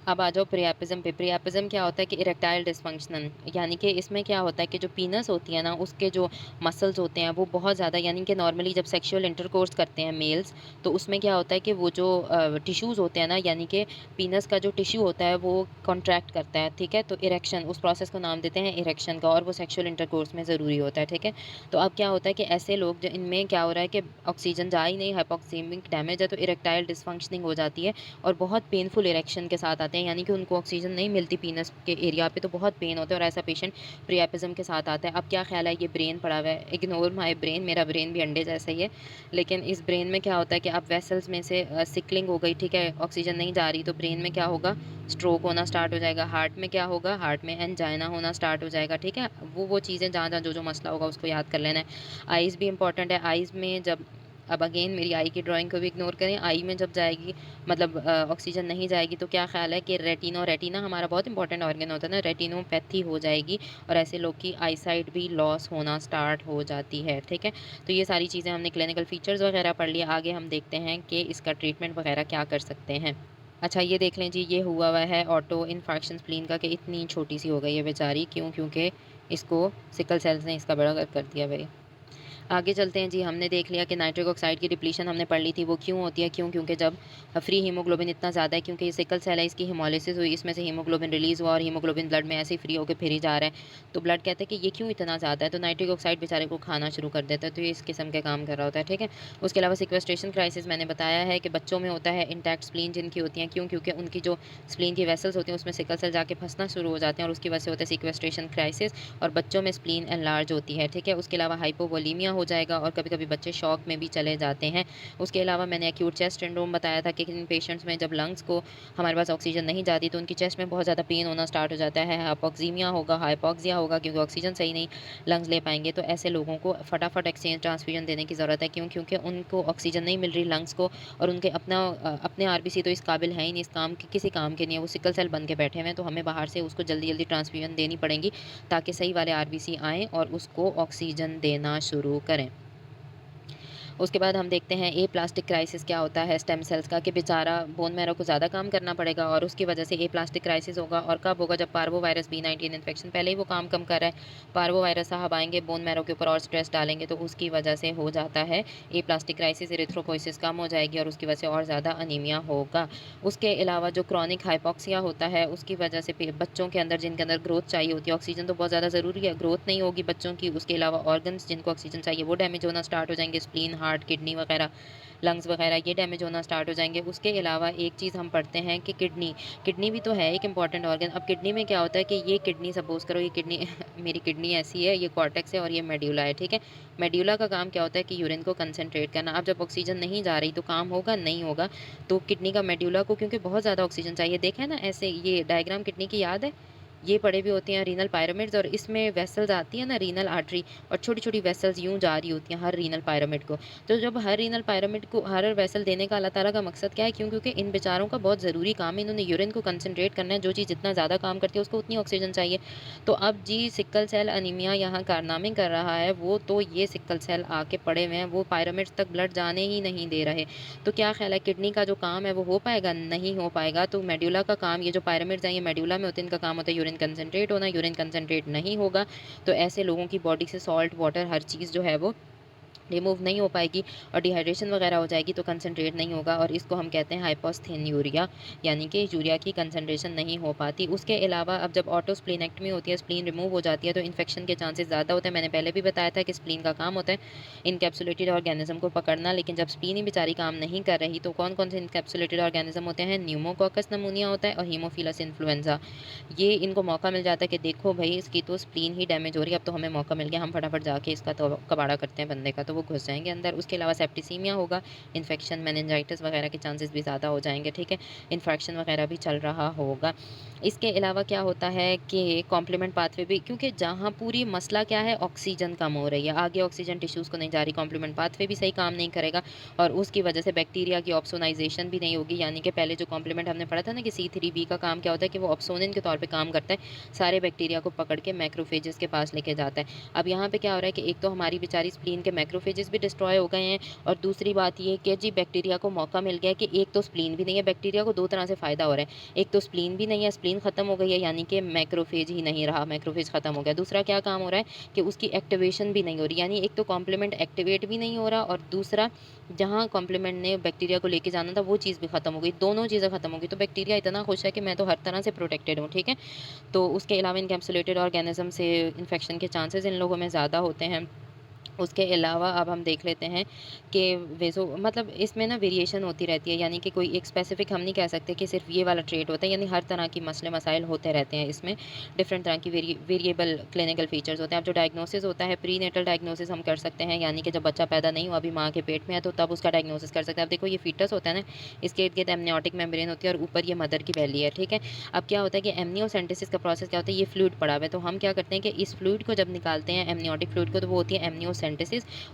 अब आ जाओ प्रियापिज़म पे। प्रियापिज़म क्या होता है कि इरेक्टाइल डिसफंक्शन, यानी कि इसमें क्या होता है कि जो पीनस होती है ना, उसके जो मसल्स होते हैं वो बहुत ज़्यादा, यानी कि नॉर्मली जब सेक्सुअल इंटरकोर्स करते हैं मेल्स, तो उसमें क्या होता है कि वो जो टिश्यूज़ होते हैं ना, यानी कि पीनस का जो टिश्यू होता है वो कॉन्ट्रैक्ट करता है, ठीक है? तो इरेक्शन, उस प्रोसेस को नाम देते हैं इरेक्शन का, और वो सेक्सुअल इंटरकोर्स में ज़रूरी होता है, ठीक है? तो अब क्या होता है कि ऐसे लोग, जो इनमें क्या हो रहा है कि ऑक्सीजन जा ही नहीं, हाइपोक्सेमिक डैमेज है, तो इरेक्टाइल डिसफंक्शनिंग हो जाती है और बहुत पेनफुल इरेक्शन के साथ आते हैं, यानी कि उनको ऑक्सीजन नहीं मिलती पीनस के एरिया पे, तो बहुत पेन होता है और ऐसा पेशेंट प्रियापिज़म के साथ आता है। अब क्या ख्याल है, ये ब्रेन पड़ा हुआ है, इग्नोर माय ब्रेन, मेरा ब्रेन भी अंडे जैसा ही है, लेकिन इस ब्रेन में क्या होता है कि अब वेसल्स में से सिकलिंग हो गई, ठीक है, ऑक्सीजन नहीं जा रही, तो ब्रेन में क्या होगा, स्ट्रोक होना स्टार्ट हो जाएगा। हार्ट में क्या होगा, हार्ट में एंजाइना होना स्टार्ट हो जाएगा, ठीक है। वो चीज़ें जहाँ जहाँ जो जो मसला होगा उसको याद कर लेना है। आइज़ भी इंपॉर्टेंट है। आइज़ में जब, अब अगेन मेरी आई की ड्राइंग को भी इग्नोर करें, आई में जब जाएगी, मतलब ऑक्सीजन नहीं जाएगी, तो क्या ख्याल है कि रेटिना हमारा बहुत इंपॉर्टेंट ऑर्गन होता है ना, रेटिनोपैथी हो जाएगी और ऐसे लोग की आई साइट भी लॉस होना स्टार्ट हो जाती है, ठीक है। तो ये सारी चीज़ें हमने क्लिनिकल फीचर्स वगैरह पढ़ लिया, आगे हम देखते हैं कि इसका ट्रीटमेंट वगैरह क्या कर सकते हैं। अच्छा, ये देख लें जी, ये हुआ हुआ है ऑटो इन्फार्क्शन स्प्लीन का, कि इतनी छोटी सी हो गई है बेचारी, क्यों? क्योंकि इसको सिकल सेल्स ने इसका बेड़ा गर्क कर दिया भाई। आगे चलते हैं जी, हमने देख लिया कि नाइट्रिक ऑक्साइड की डिप्लीशन हमने पढ़ ली थी, वो क्यों होती है? क्यों? क्योंकि जब फ्री हीमोग्लोबिन इतना ज़्यादा है, क्योंकि ये सिकल सेल है, इसकी हेमोलिसिस हुई, इसमें से हीमोग्लोबिन रिलीज़ हुआ और हीमोग्लोबिन ब्लड में ऐसे ही फ्री होकर फिर ही जा रहा है। तो ब्लड कहते हैं कि ये क्यों इतना ज़्यादा है? तो नाइट्रिक ऑक्साइड बेचारे को खाना शुरू कर देता है, तो ये इस किस्म के काम कर रहा होता है, ठीक है। उसके अलावा सिक्वेस्ट्रेशन क्राइसिस मैंने बताया है कि बच्चों में होता है, इंटैक्ट स्प्लीन जिनकी होती हैं, क्यों? क्योंकि उनकी जो स्प्लीन की वेसल्स होती हैं उसमें सिकल सेल जाके फंसना शुरू हो जाते हैं और उसकी वजह से होता है सिक्वेस्ट्रेशन क्राइसिस, और बच्चों में स्प्लीन एनलार्ज होती है, ठीक है। उसके अलावा हाइपोवोलीमिया हो जाएगा और कभी-कभी बच्चे शॉक में भी चले जाते हैं। उसके अलावा मैंने एक्यूट चेस्ट सिंड्रोम बताया था कि इन पेशेंट्स में जब लंग्स को हमारे पास ऑक्सीजन नहीं जाती तो उनकी चेस्ट में बहुत ज़्यादा पेन होना स्टार्ट हो जाता है, हाइपोक्सीमिया होगा, हाइपोक्सिया होगा, क्योंकि ऑक्सीजन सही नहीं लंग्स ले पाएँगे। तो ऐसे लोगों को फटाफट एक्सचेंज ट्रांसफ्यूजन देने की ज़रूरत है, क्यों? क्योंकि उनको ऑक्सीजन नहीं मिल रही लंग्स को, और उनके अपने आरबीसी तो इस काबिल है ही नहीं, इस काम के, किसी काम के नहीं है, वो सिकल सेल बन के बैठे हुए हैं, तो हमें बाहर से उसको जल्दी-जल्दी ट्रांसफ्यूजन देनी पड़ेंगी ताकि सही वाले आरबीसी आएँ और उसको ऑक्सीजन देना शुरू करें। उसके बाद हम देखते हैं ए प्लास्टिक क्राइसिस क्या होता है स्टेम सेल्स का, कि बेचारा बोन मैरो को ज़्यादा काम करना पड़ेगा और उसकी वजह से ए प्लास्टिक क्राइसिस होगा। और कब होगा? जब पार्वो वायरस B19 इन्फेक्शन, पहले ही वो काम कम कर रहा है, पार्वो वायरस साहब आएंगे बोन मैरो के ऊपर और स्ट्रेस डालेंगे, तो उसकी वजह से हो जाता है ए प्लास्टिक क्राइसिस, इरिथ्रोपोइसिस कम हो जाएगी और उसकी वजह से और ज़्यादा अनीमिया होगा। उसके अलावा जो क्रॉनिक हाइपोक्सिया होता है उसकी वजह से बच्चों के अंदर, जिनके अंदर ग्रोथ चाहिए होती है, ऑक्सीजन तो बहुत ज़्यादा ज़रूरी है, ग्रोथ नहीं होगी बच्चों की, उसके अलावा ऑर्गन्स जिनको ऑक्सीजन चाहिए वो डैमेज होना स्टार्ट हो जाएंगे, स्प्लीन, हार्ट, किडनी वगैरह, लंग्स वगैरह ये डैमेज होना स्टार्ट हो जाएँगे। उसके अलावा एक चीज़ हम पढ़ते हैं कि किडनी, किडनी भी तो है एक इम्पॉर्टेंट ऑर्गन। अब किडनी में क्या होता है कि ये किडनी, सपोज़ करो ये किडनी मेरी किडनी ऐसी है, ये कॉर्टेक्स है और ये मेड्यूला है, ठीक है? मेड्यूला का काम क्या होता है कि यूरिन को कंसंट्रेट करना। अब जब ऑक्सीजन नहीं जा रही तो काम होगा? नहीं होगा। तो किडनी का मेड्यूला को क्योंकि बहुत ज़्यादा ऑक्सीजन चाहिए, देखा है ना ऐसे, ये डायग्राम किडनी की याद है? ये पड़े भी होते हैं रीनल पिरामिड्स, और इसमें वेसल्स आती है ना, रीनल आर्टरी, और छोटी-छोटी वेसल्स यूँ जा रही होती हैं हर रीनल पिरामिड को। तो जब हर रीनल पिरामिड को हर वेसल देने का अल्लाह ताला का मकसद क्या है? क्यों? क्योंकि इन बेचारों का बहुत ज़रूरी काम है, इन्होंने यूरिन को कंसंट्रेट करना है, जो चीज़ जितना ज़्यादा काम करती है उसको उतनी ऑक्सीजन चाहिए। तो अब जी सिकल सेल अनीमिया यहाँ कारनामे कर रहा है, वो तो ये सिकल सेल आके पड़े हुए हैं, वो पिरामिड्स तक ब्लड जाने ही नहीं दे रहे। तो क्या ख़्याल है, किडनी का जो काम है वो हो पाएगा? नहीं हो पाएगा। तो मेडुला का काम, ये जो पिरामिड्स हैं ये मेडुला में होते हैं, इनका काम होता है यूरिन कंसंट्रेट होना, यूरिन कंसंट्रेट नहीं होगा तो ऐसे लोगों की बॉडी से सॉल्ट, वाटर, हर चीज़ जो है वो रिमूव नहीं हो पाएगी और डिहाइड्रेशन वगैरह हो जाएगी, तो कंसंट्रेट नहीं होगा और इसको हम कहते हैं हाइपोस्थेन्यूरिया, यानी कि यूरिया की कंसंट्रेशन नहीं हो पाती। उसके अलावा अब जब ऑटोस्प्लीनेक्टमी होती है, स्प्लीन रिमूव हो जाती है, तो इन्फेक्शन के चांसेस ज़्यादा होते हैं। मैंने पहले भी बताया था कि स्प्लीन का काम होता है इनकैप्सुलेटेड ऑर्गेनिज्म को पकड़ना, लेकिन जब स्प्लीन ही बेचारी काम नहीं कर रही तो कौन कौन से इनकैप्सुलेटेड ऑर्गेनिज्म होते हैं? न्यूमोकॉकस नमूनिया होता है और हीमोफिलस इन्फ्लुएंजा। ये इनको मौका मिल जाता है कि देखो भाई इसकी तो स्प्लीन ही डैमेज हो रही है, अब तो हमें मौका मिल गया, हम फटाफट जाके इसका तो कबाड़ा करते हैं बंदे का, तो वो घुस जाएँगे अंदर। उसके अलावा सेप्टिसीमिया होगा, इन्फेक्शन, मेनिंजाइटिस वगैरह के चांसेस भी ज़्यादा हो जाएँगे, ठीक है? इन्फेक्शन वगैरह भी चल रहा होगा। इसके अलावा क्या होता है कि कॉम्प्लीमेंट पाथवे भी, क्योंकि जहाँ पूरी मसला क्या है, ऑक्सीजन कम हो रही है, आगे ऑक्सीजन टिश्यूज़ को नहीं जा रही, कॉम्प्लीमेंट पाथवे भी सही काम नहीं करेगा और उसकी वजह से बैक्टीरिया की ऑप्सोनाइज़ेशन भी नहीं होगी, यानी कि पहले जो कॉम्प्लीमेंट हमने पढ़ा था ना कि C3b का काम क्या होता है कि वो ऑप्सोनिन के तौर पे काम करता है, सारे बैक्टीरिया को पकड़ के मैक्रोफेजेस के पास लेके जाता है। अब यहाँ पे क्या हो रहा है कि एक तो हमारी बेचारी स्प्लीन के मैक्रोफेज मैक्रोफेजेस भी डिस्ट्रॉय हो गए हैं और दूसरी बात ये कि जी बैक्टीरिया को मौका मिल गया कि एक तो स्प्लीन भी नहीं है, बैक्टीरिया को 2 तरह से फ़ायदा हो रहा है। एक तो स्प्लीन भी नहीं है, स्प्लीन खत्म हो गई है यानी कि मैक्रोफेज ही नहीं रहा, मैक्रोफेज खत्म हो गया। दूसरा क्या काम हो रहा है कि उसकी एक्टिवेशन भी नहीं हो रही, यानी एक तो कॉम्प्लीमेंट एक्टिवेट भी नहीं हो रहा और दूसरा जहाँ कॉम्प्लीमेंट ने बैक्टीरिया को लेके जाना था वो चीज़ भी खत्म हो गई। दोनों चीज़ें खत्म हो गई तो बैक्टीरिया इतना खुश है कि मैं तो हर तरह से प्रोटेक्टेड हूँ, ठीक है? तो उसके अलावा इनकैप्सुलेटेड ऑर्गेनिज़्म से इन्फेक्शन के चांसेस इन लोगों में ज़्यादा होते हैं। उसके अलावा अब हम देख लेते हैं कि वेज़ो मतलब इसमें ना वेरिएशन होती रहती है, यानी कि कोई एक स्पेसिफिक हम नहीं कह सकते कि सिर्फ ये वाला ट्रेट होता है, यानी हर तरह की मसले मसाइल होते रहते हैं इसमें। डिफरेंट तरह की वेरिएबल क्लिनिकल फीचर्स होते हैं। अब जो डायग्नोसिस होता है, प्री नेटल डायग्नोसिस हम कर सकते हैं, यानी कि जब बच्चा पैदा नहीं हुआ अभी माँ के पेट में है तो तब उसका डायग्नोसिस कर सकते हैं। अब देखो ये फीटस होता है ना, इसके इर्द गिर्द एमनियोटिक मेम्ब्रेन होती है और ऊपर ये मदर की बैली है, ठीक है? अब क्या होता है कि एमनियोसेंटेसिस का प्रोसेस क्या होता है, ये फ्लूइड पड़ा हुआ है, तो हम क्या करते हैं कि इस फ्लूइड को जब निकालते हैं एमनियोटिक फ्लूइड को, तो वो होती है एमनियोसेंटेसिस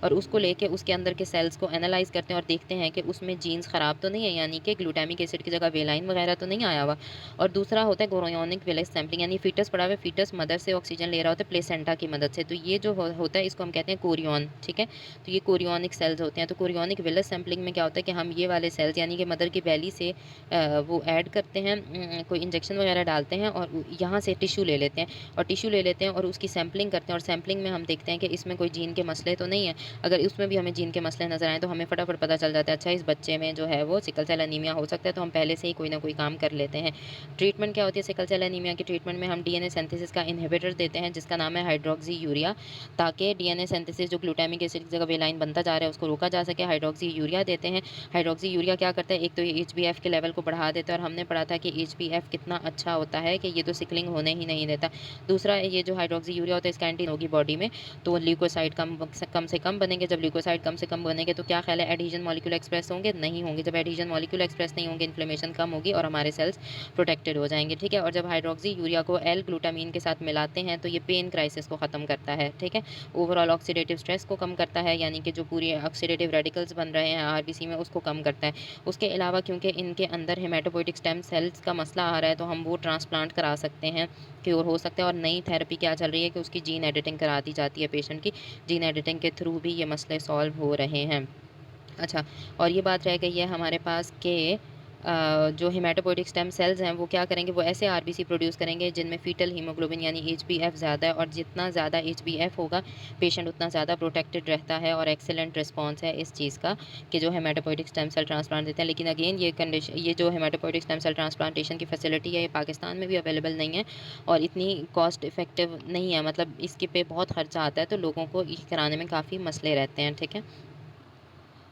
और उसको लेके उसके अंदर के सेल्स को एनालाइज़ करते हैं और देखते हैं कि उसमें जीन्स ख़राब तो नहीं है, यानी कि ग्लूटामिक एसिड की जगह वेलाइन वगैरह तो नहीं आया हुआ। और दूसरा होता है गोरियोनिक विलेज सैंपलिंग, यानी फीटस पड़ा हुआ है, फीटस मदर से ऑक्सीजन ले रहा होता है प्लेसेंटा की मदद से। तो ये जो होता है इसको हम कहते हैं कोरियन, ठीक है? तो ये कोरियोनिक सेल्स होते हैं। तो कोरियोनिक विलेज सैंपलिंग में क्या होता है कि हम ये वाले सेल्स यानी कि मदर की बैली से वो ऐड करते हैं, कोई इंजेक्शन वगैरह डालते हैं और यहाँ से टिश्यू ले लेते हैं और टिश्यू ले लेते हैं और उसकी सैंपलिंग करते हैं और सैंपलिंग में हम देखते हैं कि इसमें कोई जीन के मसले तो नहीं है। अगर उसमें भी हमें जीन के मसले नज़र आएँ तो हमें फटाफट पता चल जाता है, अच्छा इस बच्चे में जो है वो सिकल सेल एनीमिया हो सकता है, तो हम पहले से ही कोई ना कोई काम कर लेते हैं। ट्रीटमेंट क्या होती है सिकल सेल एनीमिया की? ट्रीटमेंट में हम डीएनए सिंथेसिस का इन्हिबिटर देते हैं जिसका नाम है हाइड्रोक्सी यूरिया, ताकि डीएनए सिंथेसिस जो ग्लूटामिक एसिड की जगह वेलाइन बनता जा रहा है उसको रोका जा सके। हाइड्रोक्सी यूरिया देते हैं। हाइड्रोक्सी यूरिया क्या करता है, एक तो ये एचबीएफ के लेवल को बढ़ा देता है और हमने पढ़ा था कि एचबीएफ कितना अच्छा होता है कि ये तो सिकलिंग होने ही नहीं देता। दूसरा ये जो हाइड्रोक्सी यूरिया होता है इसका एंटी होगी बॉडी में, तो ल्यूकोसाइड कम से कम बनेंगे। जब ल्यूकोसाइड कम से कम बनेंगे तो क्या ख्याल है एडहेजन मॉलिक्यूल एक्सप्रेस होंगे? नहीं होंगे। जब एडहेजन मॉलिक्यूल एक्सप्रेस नहीं होंगे इन्फ्लेमेशन कम होगी और हमारे सेल्स प्रोटेक्टेड हो जाएंगे, ठीक है? और जब हाइड्रोक्सी यूरिया को एल ग्लूटामीन के साथ मिलाते हैं तो ये पेन क्राइसिस को ख़त्म करता है, ठीक है? ओवरऑल ऑक्सीडेटिव स्ट्रेस को कम करता है, यानी कि जो पूरी ऑक्सीडेटिव रेडिकल्स बन रहे हैं आरबीसी में उसको कम करता है। उसके अलावा क्योंकि इनके अंदर हेमाटोपोइटिक स्टेम सेल्स का मसला आ रहा है तो हम वो ट्रांसप्लांट करा सकते हैं, क्योर हो सकता है। और नई थेरेपी क्या चल रही है कि उसकी जीन एडिटिंग करा दी जाती है पेशेंट की, जीन एडिटिंग के थ्रू भी ये मसले सॉल्व हो रहे हैं। अच्छा, और ये बात रह गई है हमारे पास कि जो हेमाटोपोइटिक स्टेम सेल्स हैं वो क्या करेंगे, वो ऐसे आरबीसी प्रोड्यूस करेंगे जिनमें फीटल हीमोग्लोबिन यानी एचबीएफ ज़्यादा है और जितना ज़्यादा एचबीएफ होगा पेशेंट उतना ज़्यादा प्रोटेक्टेड रहता है। और एक्सेलेंट रिस्पॉन्स है इस चीज़ का कि जो हेमाटोपोइटिक स्टेम सेल ट्रांसप्लांट देते हैं। लेकिन अगेन ये जो हेमाटोपोइटिक स्टेम सेल ट्रांसप्लांटेशन की फैसिलिटी है ये पाकिस्तान में भी अवेलेबल नहीं है और इतनी कॉस्ट इफेक्टिव नहीं है, मतलब इसके पे बहुत खर्चा आता है तो लोगों को ये कराने में काफ़ी मसले रहते हैं, ठीक है?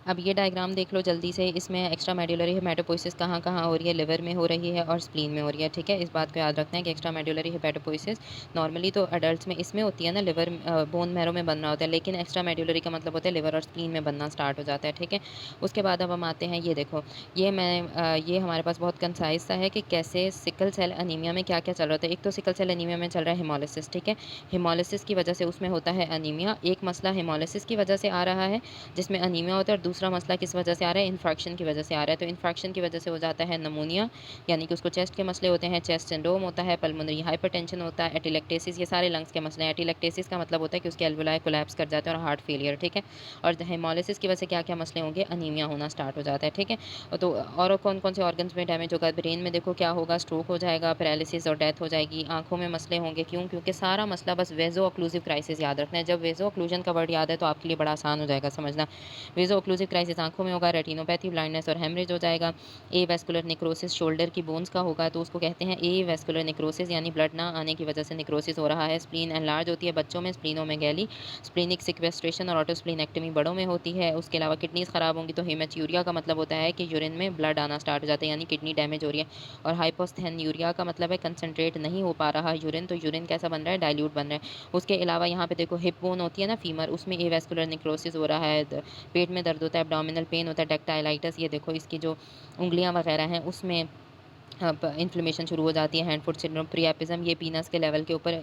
अब ये डायग्राम देख लो जल्दी से, इसमें एक्स्ट्रा मेडुलरी हेमाटोपोइसिस कहाँ-कहाँ हो रही है, लिवर में हो रही है और स्प्लीन में हो रही है, ठीक है? इस बात को याद रखना है कि एक्स्ट्रा मेडुलरी हेमाटोपोइसिस नॉर्मली तो एडल्ट्स में इसमें होती है ना, लिवर बोन मैरो में बन रहा होता है, लेकिन एक्स्ट्रा मेडुलरी का मतलब होता है लिवर और स्प्लीन में बनना स्टार्ट हो जाता है, ठीक है? उसके बाद अब हम आते हैं, ये देखो, ये हमारे पास बहुत कंसाइज़ सा है कि कैसे सिकल सेल अनीमिया में क्या-क्या चल रहा होता है। एक तो सिकल सेल अनीमिया में चल रहा है हेमोलिसिस, ठीक है? हेमोलिसिस की वजह से उसमें होता है अनीमिया। एक मसला हेमोलिसिस की वजह से आ रहा है जिसमें अनीमिया होता है और दूसरा मसला किस वजह से आ रहा है, इन्फेक्शन की वजह से आ रहा है। तो इन्फेक्शन की वजह से हो जाता है नमूनिया, यानी कि उसको चेस्ट के मसले होते हैं, चेस्ट सिंड्रोम होता है, पल्मोनरी हाइपरटेंशन होता है, एटिलेक्टेसिस, ये सारे लंग्स के मसले हैं। एटिलेक्टेसिस का मतलब होता है कि उसके एल्वुलाई कोलैप्स कर जाते हैं और हार्ट फेलियर, ठीक है? और हेमोलिसिस की वजह से क्या-क्या मसले होंगे, अनीमिया होना स्टार्ट हो जाता है, ठीक है? तो और कौन-कौन से ऑर्गन्स में डैमेज होगा, ब्रेन में देखो क्या होगा, स्ट्रोक हो जाएगा, पैरालिसिस और डेथ हो जाएगी, आँखों में मसले होंगे, क्यों? क्योंकि सारा मसला बस वेज़ो ऑक्लूसिव क्राइसिस याद रखना है। जब वेज़ो ऑक्लूजन का वर्ड याद है तो आपके लिए बड़ा आसान हो जाएगा समझना। वेज़ो ऑक्लूसिव क्राइसिस आँखों में होगा, रेटिनोपैथी, ब्लाइंडनेस और हेमरेज हो जाएगा। ए वेस्कुलर नेक्रोसिस शोल्डर की बोन्स का होगा तो उसको कहते हैं ए वेस्कुलर नेक्रोसिस, यानी ब्लड ना आने की वजह से नेक्रोसिस हो रहा है। स्प्लीन एनलार्ज होती है बच्चों में, स्प्लीनों में गैली, स्प्लीनिक सिक्वेस्ट्रेशन और ऑटोस्प्लीनेक्टमी बड़ों में होती है। उसके अलावा किडनीज़ खराब होंगी तो हेमेच्यूरिया का मतलब होता है कि यूरिन में ब्लड आना स्टार्ट हो जाता है, यानी किडनी डैमेज हो रही है। और हाइपोस्थेन्यूरिया का मतलब है कंसंट्रेट नहीं हो पा रहा यूरिन, तो यूरिन कैसा बन रहा है, डाइल्यूट बन रहा है। उसके अलावा यहाँ पे देखो हिप बोन होती है ना, फीमर, उसमें ए वेस्कुलर नेक्रोसिस हो रहा है, पेट में दर्द होता है, एब्डोमिनल पेन होता है, डेक्टाइलाइटिस, ये देखो इसकी जो उँगलियाँ वगैरह हैं उसमें इन्फ्लेमेशन शुरू हो जाती है, हैंड फुट सिंड्रोम, प्रिएपिज्म, ये पीनस के लेवल के ऊपर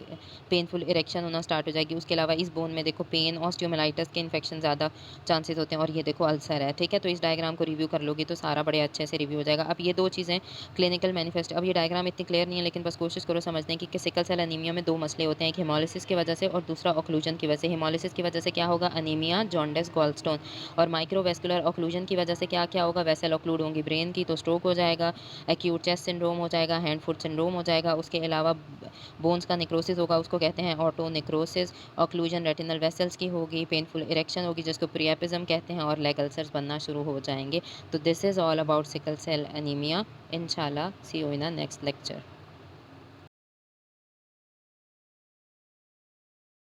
पेनफुल इरेक्शन होना स्टार्ट हो जाएगी। उसके अलावा इस बोन में देखो पेन, ऑस्टियोमाइलिटिस के इन्फेक्शन ज़्यादा चांसेस होते हैं और ये देखो अल्सर है, ठीक है? तो इस डायग्राम को रिव्यू कर लोगी तो सारा बड़े अच्छे से रिव्यू हो जाएगा। अब ये 2 चीज़ें क्लिनिकल मैनिफेस्ट, अब ये डायग्राम इतनी क्लियर नहीं है लेकिन बस कोशिश करो समझने की कि सिकल सेल एनीमिया में 2 मसले होते हैं, एक हेमोलिसिस की वजह से और दूसरा ऑक्लूजन की वजह से। हेमोलिसिस की वजह से क्या होगा? अनीमिया, जॉन्डिस, गॉलस्टोन, और माइक्रोवेस्कुलर ऑक्लूजन की वजह से क्या-क्या होगा? वेसल ऑक्लूड होंगी ब्रेन की तो स्ट्रोक हो जाएगा, एक्यूट चेस्ट सिंड्रोम हो जाएगा, हैंड फुट सिंड्रोम हो जाएगा। उसके अलावा बोन्स का नेक्रोसिस होगा, उसको कहते हैं auto necrosis, occlusion retinal vessels की होगी, पेनफुल इरेक्शन होगी जिसको प्रिएपिज्म कहते हैं और लेग अल्सर्स बनना शुरू हो जाएंगे। तो this is all about sickle cell anaemia. इंशाल्लाह see you in a next lecture.